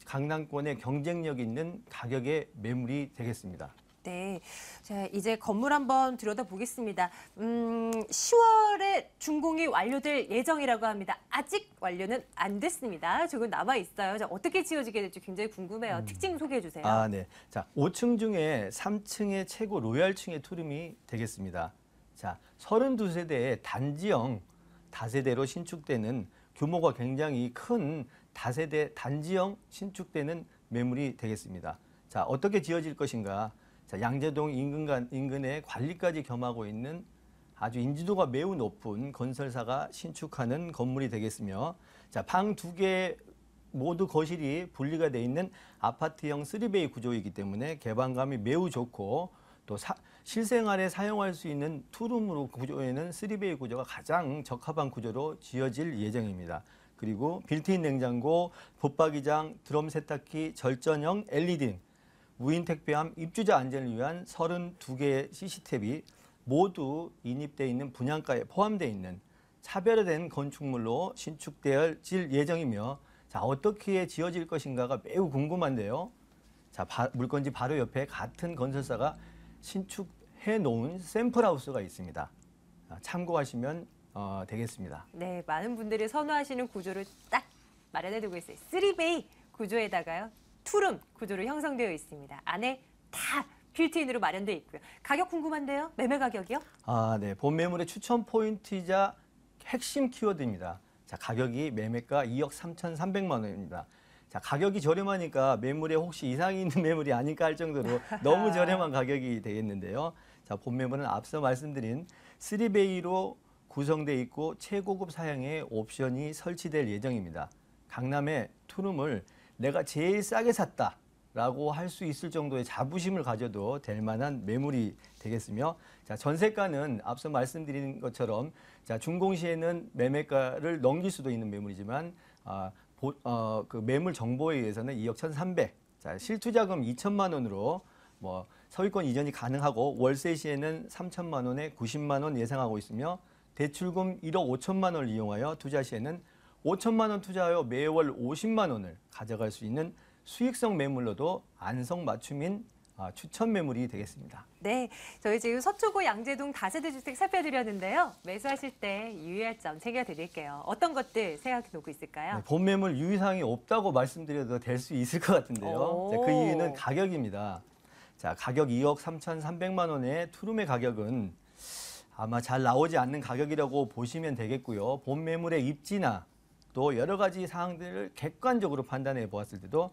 강남권의 경쟁력 있는 가격의 매물이 되겠습니다. 네, 자, 이제 건물 한번 들여다보겠습니다. 10월에 준공이 완료될 예정이라고 합니다. 아직 완료는 안 됐습니다. 조금 남아 있어요. 자, 어떻게 지어지게 될지 굉장히 궁금해요. 특징 소개해 주세요. 아, 네. 자, 5층 중에 3층의 최고 로얄층의 투룸이 되겠습니다. 자, 32세대의 단지형 다세대로 신축되는 규모가 굉장히 큰 다세대 단지형 신축되는 매물이 되겠습니다. 자, 어떻게 지어질 것인가? 자, 양재동 인근의 관리까지 겸하고 있는 아주 인지도가 매우 높은 건설사가 신축하는 건물이 되겠으며 자, 방 2개 모두 거실이 분리가 돼 있는 아파트형 3베이 구조이기 때문에 개방감이 매우 좋고 또 실생활에 사용할 수 있는 투룸으로 구조에는 3베이 구조가 가장 적합한 구조로 지어질 예정입니다. 그리고 빌트인 냉장고, 붙박이장, 드럼 세탁기, 절전형 LED, 무인 택배함, 입주자 안전을 위한 32개의 CCTV 모두 인입되어 있는 분양가에 포함되어 있는 차별화된 건축물로 신축될 예정이며 자, 어떻게 지어질 것인가가 매우 궁금한데요. 자, 물건지 바로 옆에 같은 건설사가 신축해 놓은 샘플하우스가 있습니다. 참고하시면 되겠습니다. 네, 많은 분들이 선호하시는 구조를 딱 마련해두고 있어요. 3베이 구조에다가요. 투룸 구조로 형성되어 있습니다. 안에 다 빌트인으로 마련되어 있고요. 가격 궁금한데요? 매매 가격이요? 아, 네. 본 매물의 추천 포인트이자 핵심 키워드입니다. 자, 가격이 매매가 2억 3,300만 원입니다. 자, 가격이 저렴하니까 매물에 혹시 이상이 있는 매물이 아닐까 할 정도로 너무 저렴한 가격이 되겠는데요. 자, 본 매물은 앞서 말씀드린 3베이로 구성되어 있고 최고급 사양의 옵션이 설치될 예정입니다. 강남의 투룸을 내가 제일 싸게 샀다라고 라고 할 수 있을 정도의 자부심을 가져도 될 만한 매물이 되겠으며, 자, 전세가는 앞서 말씀드린 것처럼 자, 준공시에는 매매가를 넘길 수도 있는 매물이지만 그 매물 정보에 의해서는 2억 1,300, 자, 실투자금 2천만 원으로 뭐 서위권 이전이 가능하고 월세 시에는 3천만 원에 90만 원 예상하고 있으며 대출금 1억 5천만 원을 이용하여 투자 시에는 5천만 원 투자하여 매월 50만 원을 가져갈 수 있는 수익성 매물로도 안성맞춤인 추천 매물이 되겠습니다. 네, 저희 지금 서초구 양재동 다세대 주택 살펴드렸는데요. 매수하실 때 유의할 점 챙겨드릴게요. 어떤 것들 생각해 놓고 있을까요? 네, 본 매물 유의사항이 없다고 말씀드려도 될 수 있을 것 같은데요. 자, 그 이유는 가격입니다. 자, 가격 2억 3,300만 원의 투룸의 가격은 아마 잘 나오지 않는 가격이라고 보시면 되겠고요. 본 매물의 입지나 또 여러 가지 사항들을 객관적으로 판단해 보았을 때도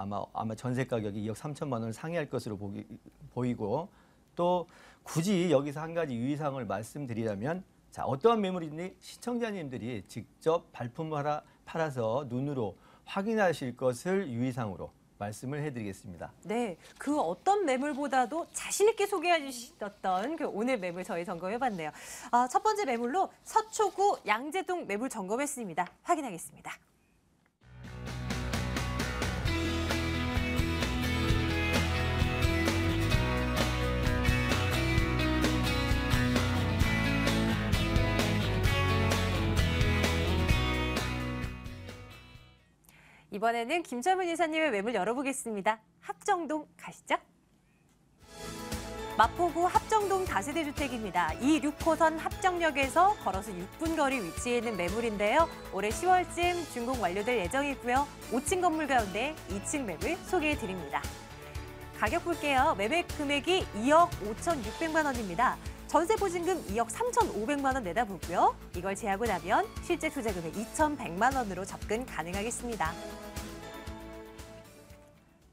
아마 전세 가격이 2억 3천만 원을 상회할 것으로 보이고, 또 굳이 여기서 한 가지 유의사항을 말씀드리자면, 자, 어떠한 매물인지 시청자님들이 직접 발품을 팔아서 눈으로 확인하실 것을 유의사항으로 말씀을 해드리겠습니다. 네, 그 어떤 매물보다도 자신 있게 소개해 주셨던 그 오늘 매물 저희 점검해봤네요. 첫 번째 매물로 서초구 양재동 매물 점검했습니다. 확인하겠습니다. 이번에는 김철문 이사님의 매물 열어보겠습니다. 합정동 가시죠. 마포구 합정동 다세대 주택입니다. 이 6호선 합정역에서 걸어서 6분 거리 위치해 있는 매물인데요. 올해 10월쯤 준공 완료될 예정이고요. 5층 건물 가운데 2층 매물 소개해드립니다. 가격 볼게요. 매매 금액이 2억 5,600만 원입니다. 전세 보증금 2억 3,500만 원 내다보고요. 이걸 제하고 나면 실제 투자금의 2,100만 원으로 접근 가능하겠습니다.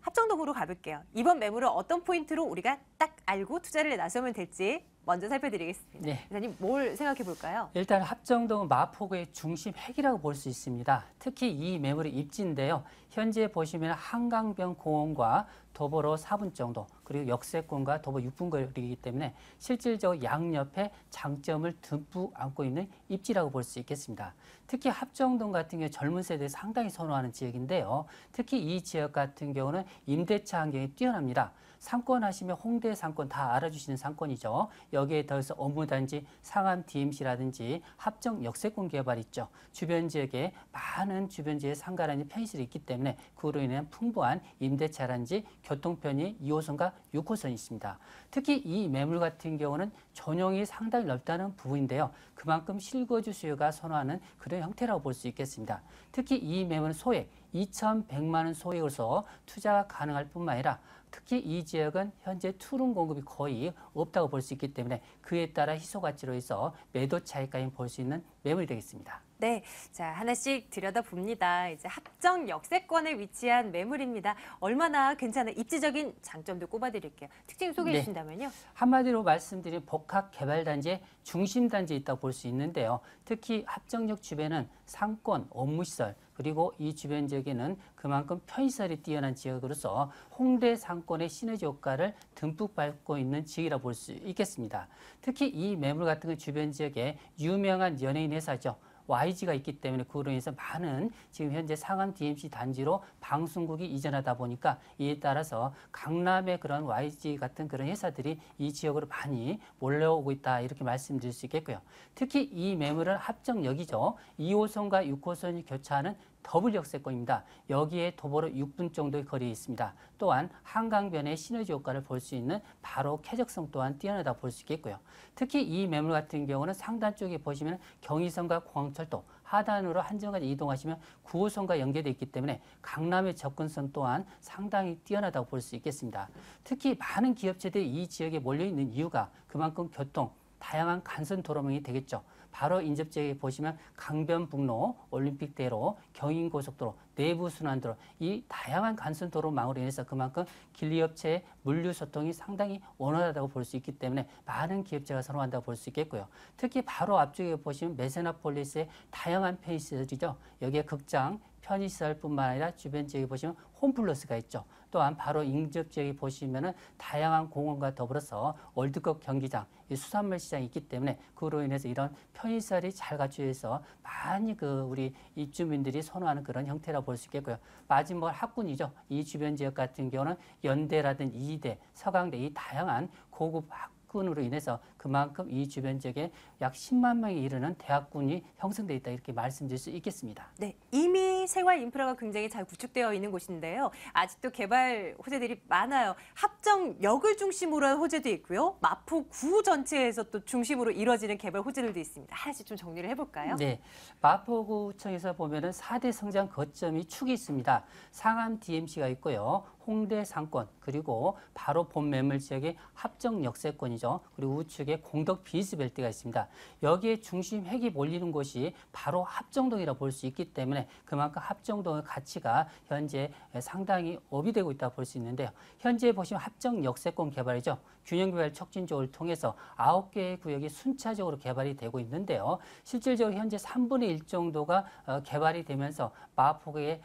합정동으로 가볼게요. 이번 매물을 어떤 포인트로 우리가 딱 알고 투자를 나서면 될지 먼저 살펴드리겠습니다. 네. 이사님 뭘 생각해 볼까요? 일단 합정동은 마포구의 중심 핵이라고 볼 수 있습니다. 특히 이 매물의 입지인데요. 현재 보시면 한강변 공원과 도보로 4분 정도, 그리고 역세권과 도보 6분 거리이기 때문에 실질적으로 양옆에 장점을 듬뿍 안고 있는 입지라고 볼 수 있겠습니다. 특히 합정동 같은 경우 젊은 세대에 상당히 선호하는 지역인데요. 특히 이 지역 같은 경우는 임대차 환경이 뛰어납니다. 상권 하시면 홍대 상권 다 알아주시는 상권이죠. 여기에 더해서 업무단지, 상암 DMC라든지 합정 역세권 개발 있죠. 주변 지역에 많은 주변 지역에 상가라든지 편의시설이 있기 때문에 그로 인한 풍부한 임대차라든지 교통편이 2호선과 6호선이 있습니다. 특히 이 매물 같은 경우는 전용이 상당히 넓다는 부분인데요. 그만큼 실거주 수요가 선호하는 그런 형태라고 볼 수 있겠습니다. 특히 이 매물은 소액 2,100만 원 소액으로서 투자가 가능할 뿐만 아니라 특히 이 지역은 현재 투룸 공급이 거의 없다고 볼 수 있기 때문에 그에 따라 희소 가치로 해서 매도 차익까지 볼 수 있는 매물이 되겠습니다. 네, 자 하나씩 들여다봅니다. 이제 합정 역세권에 위치한 매물입니다. 얼마나 괜찮은 입지적인 장점도 꼽아드릴게요. 특징 소개해 주신다면요. 한마디로 말씀드린 복합개발단지의 중심단지에 있다고 볼 수 있는데요. 특히 합정역 주변은 상권, 업무시설, 그리고 이 주변 지역에는 그만큼 편의시설이 뛰어난 지역으로서 홍대 상권의 시너지 효과를 듬뿍 밟고 있는 지역이라고 볼 수 있겠습니다. 특히 이 매물 같은 건 주변 지역에 유명한 연예인 회사죠. YG가 있기 때문에 그로 인해서 많은 지금 현재 상암 DMC 단지로 방송국이 이전하다 보니까 이에 따라서 강남의 그런 YG 같은 그런 회사들이 이 지역으로 많이 몰려오고 있다 이렇게 말씀드릴 수 있겠고요. 특히 이 매물은 합정역이죠. 2호선과 6호선이 교차하는 더블 역세권입니다. 여기에 도보로 6분 정도의 거리에 있습니다. 또한 한강변의 시너지 효과를 볼 수 있는 바로 쾌적성 또한 뛰어나다 볼 수 있겠고요. 특히 이 매물 같은 경우는 상단 쪽에 보시면 경의선과 공항철도, 하단으로 한정까지 이동하시면 9호선과 연계되어 있기 때문에 강남의 접근성 또한 상당히 뛰어나다고 볼 수 있겠습니다. 특히 많은 기업체들이 이 지역에 몰려있는 이유가 그만큼 교통, 다양한 간선 도로망이 되겠죠. 바로 인접지역에 보시면 강변북로, 올림픽대로, 경인고속도로, 내부순환도로 이 다양한 간선 도로망으로 인해서 그만큼 길리업체의 물류 소통이 상당히 원활하다고 볼 수 있기 때문에 많은 기업체가 선호한다고 볼 수 있겠고요. 특히 바로 앞쪽에 보시면 메세나폴리스의 다양한 편의시설이죠. 여기에 극장, 편의시설뿐만 아니라 주변 지역에 보시면 홈플러스가 있죠. 또한 바로 인접 지역에 보시면은 다양한 공원과 더불어서 월드컵 경기장, 수산물 시장이 있기 때문에 그로 인해서 이런 편의시설이 잘 갖춰져 있어 많이 우리 입주민들이 선호하는 그런 형태라고 볼 수 있겠고요. 마지막 학군이죠. 이 주변 지역 같은 경우는 연대라든지 이대, 서강대 이 다양한 고급 학군으로 인해서 그만큼 이 주변 지역에 약 10만 명에 이르는 대학군이 형성돼 있다 이렇게 말씀드릴 수 있겠습니다. 네, 이미 생활 인프라가 굉장히 잘 구축되어 있는 곳인데요. 아직도 개발 호재들이 많아요. 합정역을 중심으로 한 호재도 있고요. 마포구 전체에서 또 중심으로 이루어지는 개발 호재들도 있습니다. 하나씩 좀 정리를 해볼까요? 네, 마포구청에서 보면은 4대 성장 거점이 축이 있습니다. 상암 DMC가 있고요. 홍대 상권, 그리고 바로 본 매물 지역의 합정 역세권이죠. 그리고 우측에 공덕 비즈벨트가 있습니다. 여기에 중심 핵이 몰리는 곳이 바로 합정동이라고 볼 수 있기 때문에 그만큼 합정동의 가치가 현재 상당히 업이 되고 있다고 볼 수 있는데요. 현재 보시면 합정 역세권 개발이죠. 균형개발 촉진적을 통해서 9개의 구역이 순차적으로 개발이 되고 있는데요. 실질적으로 현재 3분의 1 정도가 개발이 되면서 마포구의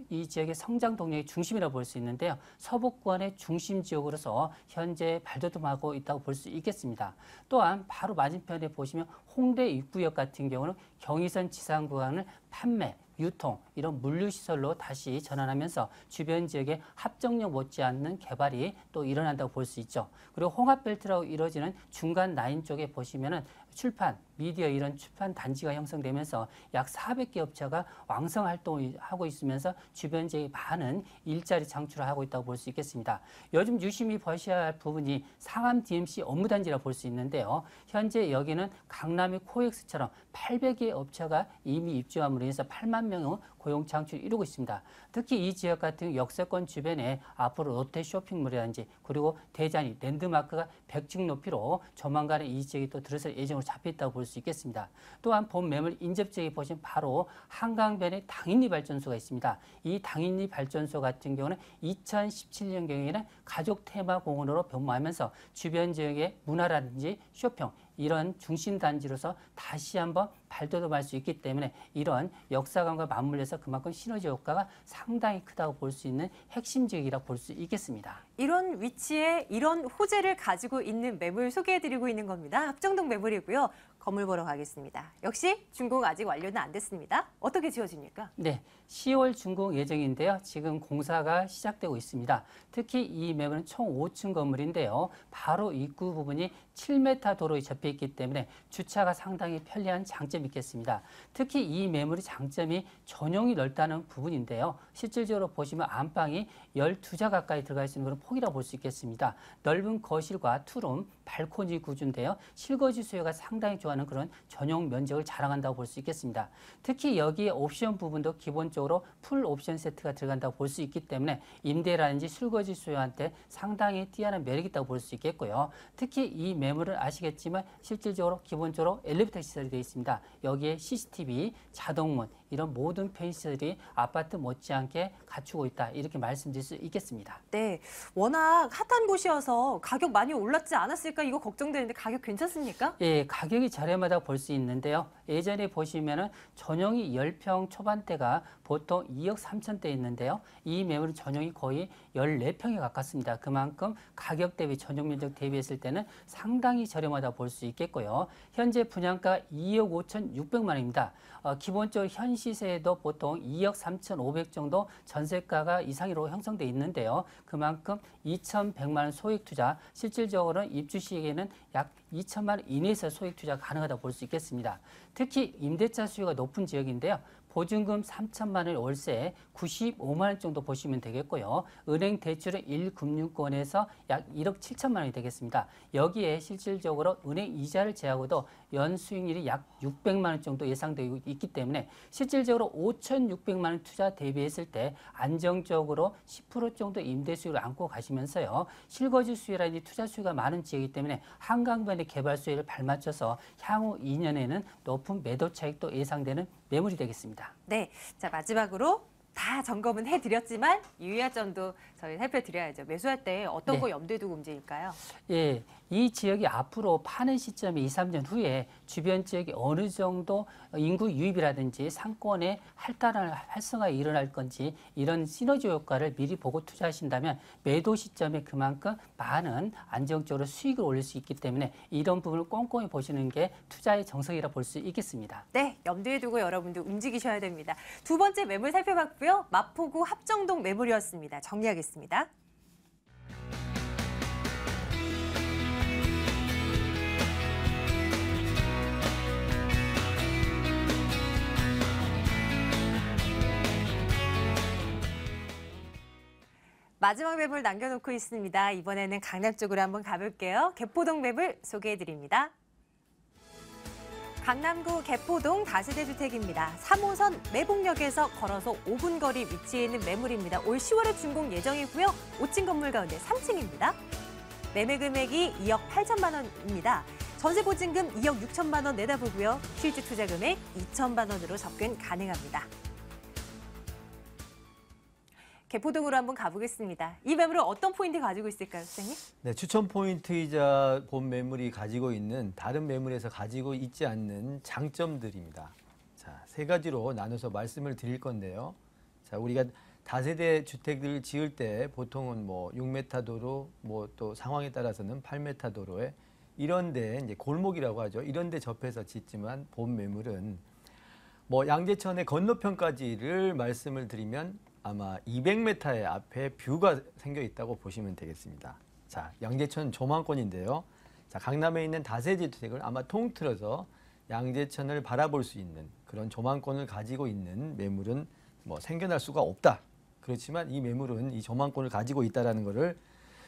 이 지역의 성장 동력의 중심이라고 볼 수 있는데요. 서북권의 중심 지역으로서 현재 발돋움하고 있다고 볼 수 있겠습니다. 또한 바로 맞은편에 보시면 홍대 입구역 같은 경우는 경의선 지상 구간을 판매, 유통 이런 물류시설로 다시 전환하면서 주변 지역의 합정역 못지않는 개발이 또 일어난다고 볼 수 있죠. 그리고 홍합벨트라고 이루어지는 중간 라인 쪽에 보시면은 출판, 미디어 이런 출판 단지가 형성되면서 약 400개 업체가 왕성 활동을 하고 있으면서 주변 지역에 많은 일자리 창출을 하고 있다고 볼 수 있겠습니다. 요즘 유심히 보셔야 할 부분이 상암 DMC 업무단지라고 볼 수 있는데요. 현재 여기는 강남의 코엑스처럼 800개 업체가 이미 입주함으로 인해서 8만 명의 고용 창출을 이루고 있습니다. 특히 이 지역 같은 역세권 주변에 앞으로 롯데 쇼핑몰이라든지 그리고 대단히 랜드마크가 100층 높이로 조만간에 이 지역이 또 들어설 예정으로 잡혀 있다고 볼 수 있겠습니다. 또한 본 매물 인접 지역에 보시면 바로 한강변에 당인리 발전소가 있습니다. 이 당인리 발전소 같은 경우는 2017년경에는 가족 테마 공원으로 변모하면서 주변 지역의 문화라든지 쇼핑 이런 중심 단지로서 다시 한번 발돋움할 수 있기 때문에 이런 역사관과 맞물려서 그만큼 시너지 효과가 상당히 크다고 볼 수 있는 핵심 지역이라고 볼 수 있겠습니다. 이런 위치에 이런 호재를 가지고 있는 매물 소개해드리고 있는 겁니다. 합정동 매물이고요. 건물 보러 가겠습니다. 역시 준공 아직 완료는 안 됐습니다. 어떻게 지어집니까? 네, 10월 준공 예정인데요. 지금 공사가 시작되고 있습니다. 특히 이 매물은 총 5층 건물인데요. 바로 입구 부분이 7m 도로에 접해 있기 때문에 주차가 상당히 편리한 장점이 있겠습니다. 특히 이 매물의 장점이 전용이 넓다는 부분인데요. 실질적으로 보시면 안방이 12자 가까이 들어갈 수 있는 그런 폭이라고 볼 수 있겠습니다. 넓은 거실과 투룸, 발코니 구조인데요. 실거주 수요가 상당히 좋아하는 그런 전용 면적을 자랑한다고 볼 수 있겠습니다. 특히 여기에 옵션 부분도 기본적으로 풀 옵션 세트가 들어간다고 볼 수 있기 때문에 임대라든지 실거주 수요한테 상당히 뛰어난 매력이 있다고 볼 수 있겠고요. 특히 이 매물은 아시겠지만 실질적으로 기본적으로 엘리베이터 시설이 되어 있습니다. 여기에 CCTV, 자동문 이런 모든 편의시설이 아파트 못지않게 갖추고 있다 이렇게 말씀드릴 수 있겠습니다. 네, 워낙 핫한 곳이어서 가격 많이 올랐지 않았을까 이거 걱정되는데 가격 괜찮습니까? 예, 가격이 저렴하다고 볼 수 있는데요. 예전에 보시면은 전용이 10평 초반대가 보통 2억 3천대 있는데요. 이 매물은 전용이 거의 14평에 가깝습니다. 그만큼 가격 대비 전용 면적 대비했을 때는 상당히 저렴하다고 볼 수 있겠고요. 현재 분양가 2억 5천6백만 원입니다. 기본적으로 현 시세에도 보통 2억 3천5백 정도 전세가가 이상으로 형성돼 있는데요. 그만큼 2,100만 원 소액 투자, 실질적으로는 입주 시에는 약 2천만 원 이내에서 소액 투자 가능하다고 볼 수 있겠습니다. 특히 임대차 수요가 높은 지역인데요. 보증금 3천만 원 월세 95만 원 정도 보시면 되겠고요. 은행 대출은 1금융권에서 약 1억 7천만 원이 되겠습니다. 여기에 실질적으로 은행 이자를 제하고도 연 수익률이 약 600만 원 정도 예상되고 있기 때문에 실질적으로 5,600만 원 투자 대비했을 때 안정적으로 10% 정도 임대 수요를 안고 가시면서요. 실거주 수요라든지 투자 수요가 많은 지역이기 때문에 한강변의 개발 수요를 발맞춰서 향후 2년에는 높은 매도 차익도 예상되는 매물이 되겠습니다. 네, 자 마지막으로 다 점검은 해드렸지만 유의할 점도 저희 살펴드려야죠. 매수할 때 어떤 거 염두에 두고 움직일까요? 예, 이 지역이 앞으로 파는 시점이 2, 3년 후에 주변 지역이 어느 정도 인구 유입이라든지 상권의 활성화가 일어날 건지 이런 시너지 효과를 미리 보고 투자하신다면 매도 시점에 그만큼 많은 안정적으로 수익을 올릴 수 있기 때문에 이런 부분을 꼼꼼히 보시는 게 투자의 정석이라 볼 수 있겠습니다. 네, 염두에 두고 여러분도 움직이셔야 됩니다. 두 번째 매물 살펴봤고요. 마포구 합정동 매물이었습니다. 정리하겠습니다. 마지막 매물 남겨놓고 있습니다. 이번에는 강남 쪽으로 한번 가볼게요. 개포동 매물 소개해드립니다. 강남구 개포동 다세대 주택입니다. 3호선 매봉역에서 걸어서 5분 거리 위치해 있는 매물입니다. 올 10월에 준공 예정이고요. 5층 건물 가운데 3층입니다. 매매 금액이 2억 8천만 원입니다. 전세 보증금 2억 6천만 원 내다보고요. 실제 투자 금액 2천만 원으로 접근 가능합니다. 개포동으로 한번 가보겠습니다. 이 매물은 어떤 포인트 가지고 있을까요, 선생님? 네, 추천 포인트이자 본 매물이 가지고 있는 다른 매물에서 가지고 있지 않는 장점들입니다. 자, 세 가지로 나눠서 말씀을 드릴 건데요. 자, 우리가 다세대 주택을 지을 때 보통은 뭐 6m 도로, 뭐 또 상황에 따라서는 8m 도로에 이런데 이제 골목이라고 하죠. 이런데 접해서 짓지만 본 매물은 뭐 양재천의 건너편까지를 말씀을 드리면 아마 200m의 앞에 뷰가 생겨 있다고 보시면 되겠습니다. 자, 양재천 조망권인데요. 자, 강남에 있는 다세대 주택을 아마 통틀어서 양재천을 바라볼 수 있는 그런 조망권을 가지고 있는 매물은 뭐 생겨날 수가 없다. 그렇지만 이 매물은 이 조망권을 가지고 있다는 것을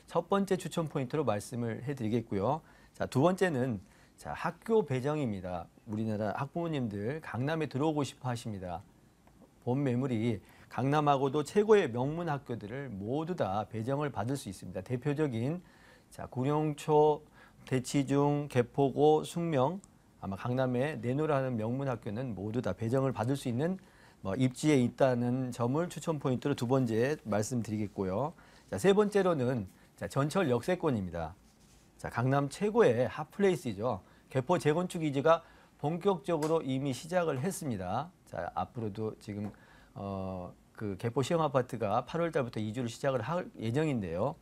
첫 번째 추천 포인트로 말씀을 해드리겠고요. 자, 두 번째는 자, 학교 배정입니다. 우리나라 학부모님들 강남에 들어오고 싶어 하십니다. 본 매물이 강남하고도 최고의 명문 학교들을 모두 다 배정을 받을 수 있습니다. 대표적인 자, 구룡초, 대치중, 개포고, 숙명 아마 강남에 내놓으라는 명문 학교는 모두 다 배정을 받을 수 있는 입지에 있다는 점을 추천 포인트로 두 번째 말씀드리겠고요. 자, 세 번째로는 자, 전철 역세권입니다. 자, 강남 최고의 핫플레이스죠. 개포 재건축 이지가 본격적으로 이미 시작을 했습니다. 자, 앞으로도 지금 그 개포 시형 아파트가 8월 달부터 이주를 시작을 할 예정인데요.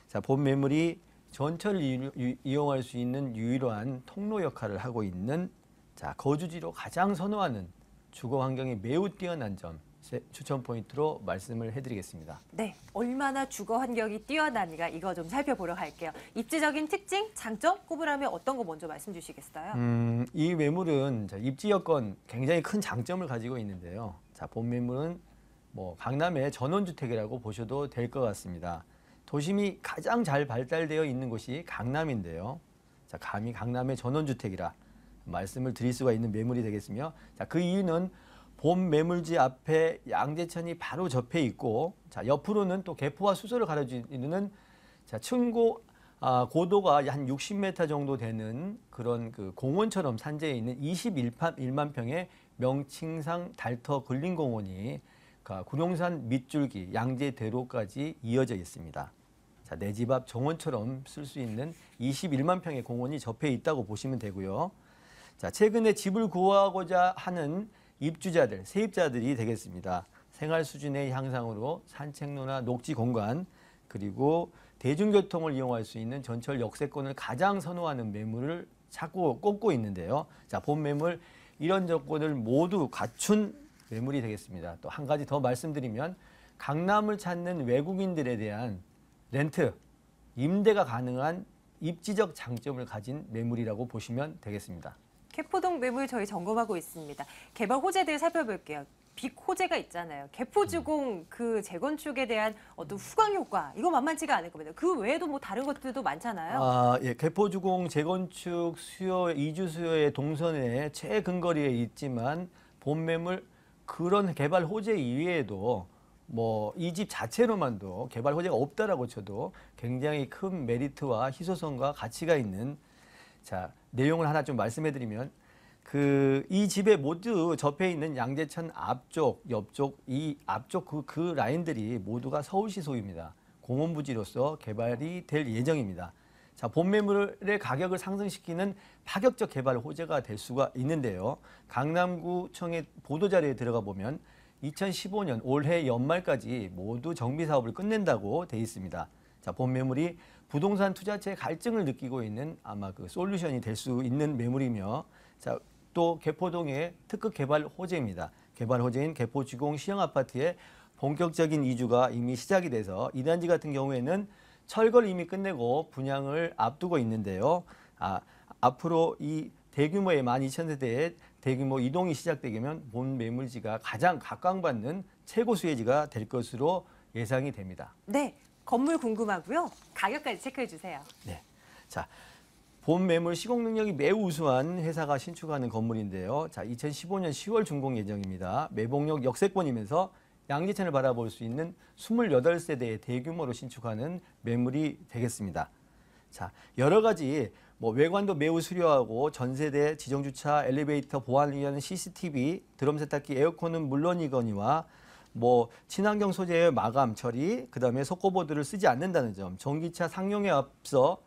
자, 본 매물이 전철을 이용할 수 있는 유일한 통로 역할을 하고 있는 자, 거주지로 가장 선호하는 주거 환경이 매우 뛰어난 점 추천 포인트로 말씀을 해드리겠습니다. 네, 얼마나 주거 환경이 뛰어나니가 이거 좀 살펴보러 갈게요. 입지적인 특징, 장점 꼽으라면 어떤 거 먼저 말씀 주시겠어요? 이 매물은 자, 입지 여건 굉장히 큰 장점을 가지고 있는데요. 자, 본 매물은 뭐 강남의 전원주택이라고 보셔도 될 것 같습니다. 도심이 가장 잘 발달되어 있는 곳이 강남인데요. 자, 감히 강남의 전원주택이라 말씀을 드릴 수가 있는 매물이 되겠으며, 자, 그 이유는 본 매물지 앞에 양재천이 바로 접해 있고, 자, 옆으로는 또 개포와 수서를 가로지르는 자, 고도가 한 60m 정도 되는 그런 그 공원처럼 산재해 있는 21만 평의 명칭상 달터 근린공원이 구룡산 밑줄기 양재대로까지 이어져 있습니다. 자, 내 집 앞 정원처럼 쓸 수 있는 21만 평의 공원이 접해 있다고 보시면 되고요. 자, 최근에 집을 구하고자 하는 입주자들, 세입자들이 되겠습니다. 생활 수준의 향상으로 산책로나 녹지 공간, 그리고 대중교통을 이용할 수 있는 전철 역세권을 가장 선호하는 매물을 찾고 꼽고 있는데요. 자, 본 매물 이런 조건을 모두 갖춘 매물이 되겠습니다. 또 한 가지 더 말씀드리면 강남을 찾는 외국인들에 대한 렌트, 임대가 가능한 입지적 장점을 가진 매물이라고 보시면 되겠습니다. 개포동 매물 저희 점검하고 있습니다. 개발 호재들 살펴볼게요. 빅 호재가 있잖아요. 개포주공 그 재건축에 대한 어떤 후광 효과 이거 만만치가 않을 겁니다. 그 외에도 뭐 다른 것들도 많잖아요. 예, 개포주공 재건축 수요, 이주 수요의 동선에 최근거리에 있지만 본 매물 그런 개발 호재 이외에도 뭐 이 집 자체로만도 개발 호재가 없다라고 쳐도 굉장히 큰 메리트와 희소성과 가치가 있는 자, 내용을 하나 좀 말씀해드리면 이 집에 모두 접해 있는 양재천 앞쪽, 옆쪽, 이 앞쪽 그 라인들이 모두가 서울시 소유입니다. 공원부지로서 개발이 될 예정입니다. 자, 자, 본 매물의 가격을 상승시키는 파격적 개발 호재가 될 수가 있는데요. 강남구청의 보도자료에 들어가 보면 2015년 올해 연말까지 모두 정비 사업을 끝낸다고 돼 있습니다. 자, 본 매물이 부동산 투자처의 갈증을 느끼고 있는 아마 그 솔루션이 될 수 있는 매물이며, 자, 또 개포동의 특급 개발 호재입니다. 개발 호재인 개포주공 시형 아파트의 본격적인 이주가 이미 시작이 돼서 이 단지 같은 경우에는 철거를 이미 끝내고 분양을 앞두고 있는데요. 앞으로 이 대규모의 12,000세대의 대규모 이동이 시작되면 본 매물지가 가장 각광받는 최고 수혜지가 될 것으로 예상이 됩니다. 네, 건물 궁금하고요. 가격까지 체크해 주세요. 네, 자, 본 매물 시공 능력이 매우 우수한 회사가 신축하는 건물인데요. 자, 2015년 10월 준공 예정입니다. 매봉역 역세권이면서 양재천을 바라볼 수 있는 28세대의 대규모로 신축하는 매물이 되겠습니다. 자, 여러 가지 외관도 매우 수려하고 전세대 지정주차, 엘리베이터, 보안을 위한 CCTV, 드럼 세탁기, 에어컨은 물론이거니와 친환경 소재의 마감 처리, 그다음에 속고보드를 쓰지 않는다는 점, 전기차 상용에 앞서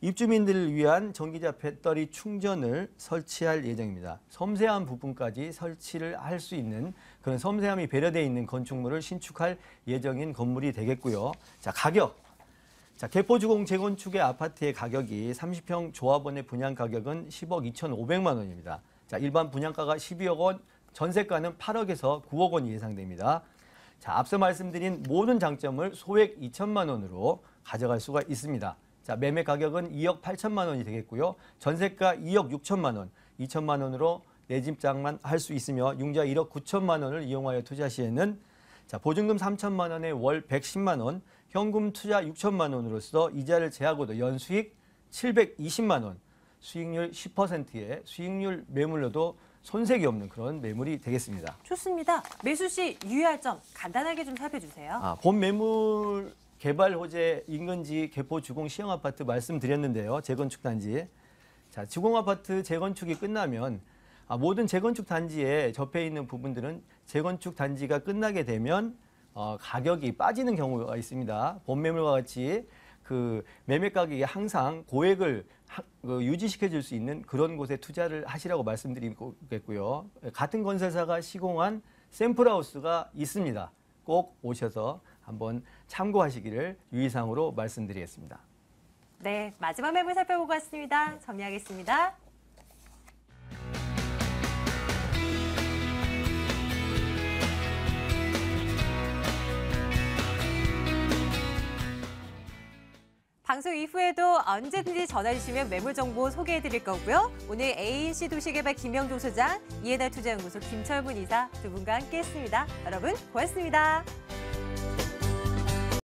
입주민들을 위한 전기차 배터리 충전을 설치할 예정입니다. 섬세한 부분까지 설치를 할 수 있는 그런 섬세함이 배려되어 있는 건축물을 신축할 예정인 건물이 되겠고요. 자, 가격. 자, 개포주공 재건축의 아파트의 가격이 30평 조합원의 분양 가격은 10억 2,500만 원입니다. 자, 일반 분양가가 12억 원, 전세가는 8억에서 9억 원이 예상됩니다. 자, 앞서 말씀드린 모든 장점을 소액 2천만 원으로 가져갈 수가 있습니다. 자, 매매 가격은 2억 8천만 원이 되겠고요. 전세가 2억 6천만 원, 2천만 원으로 내 집장만 할 수 있으며 융자 1억 9천만 원을 이용하여 투자 시에는 자, 보증금 3천만 원에 월 110만 원, 현금 투자 6천만 원으로서 이자를 제하고도 연수익 720만 원, 수익률 10%의 수익률 매물로도 손색이 없는 그런 매물이 되겠습니다. 좋습니다. 매수 시 유의할 점 간단하게 좀 살펴주세요. 본 매물 개발 호재 인근지 개포 주공 시형 아파트 말씀드렸는데요. 재건축 단지. 자, 주공 아파트 재건축이 끝나면 모든 재건축 단지에 접해 있는 부분들은 재건축 단지가 끝나게 되면 가격이 빠지는 경우가 있습니다. 본 매물과 같이 그 매매 가격이 항상 고액을 유지시켜 줄 수 있는 그런 곳에 투자를 하시라고 말씀드리겠고요. 같은 건설사가 시공한 샘플하우스가 있습니다. 꼭 오셔서 한번 참고하시기를 유의사항으로 말씀드리겠습니다. 네, 마지막 매물 살펴보고 왔습니다. 정리하겠습니다. 방송 이후에도 언제든지 전화 주시면 매물 정보 소개해 드릴 거고요. 오늘 ANC 도시개발 김영종 소장, 이해달 투자연구소 김철분 이사 두 분과 함께했습니다. 여러분 고맙습니다.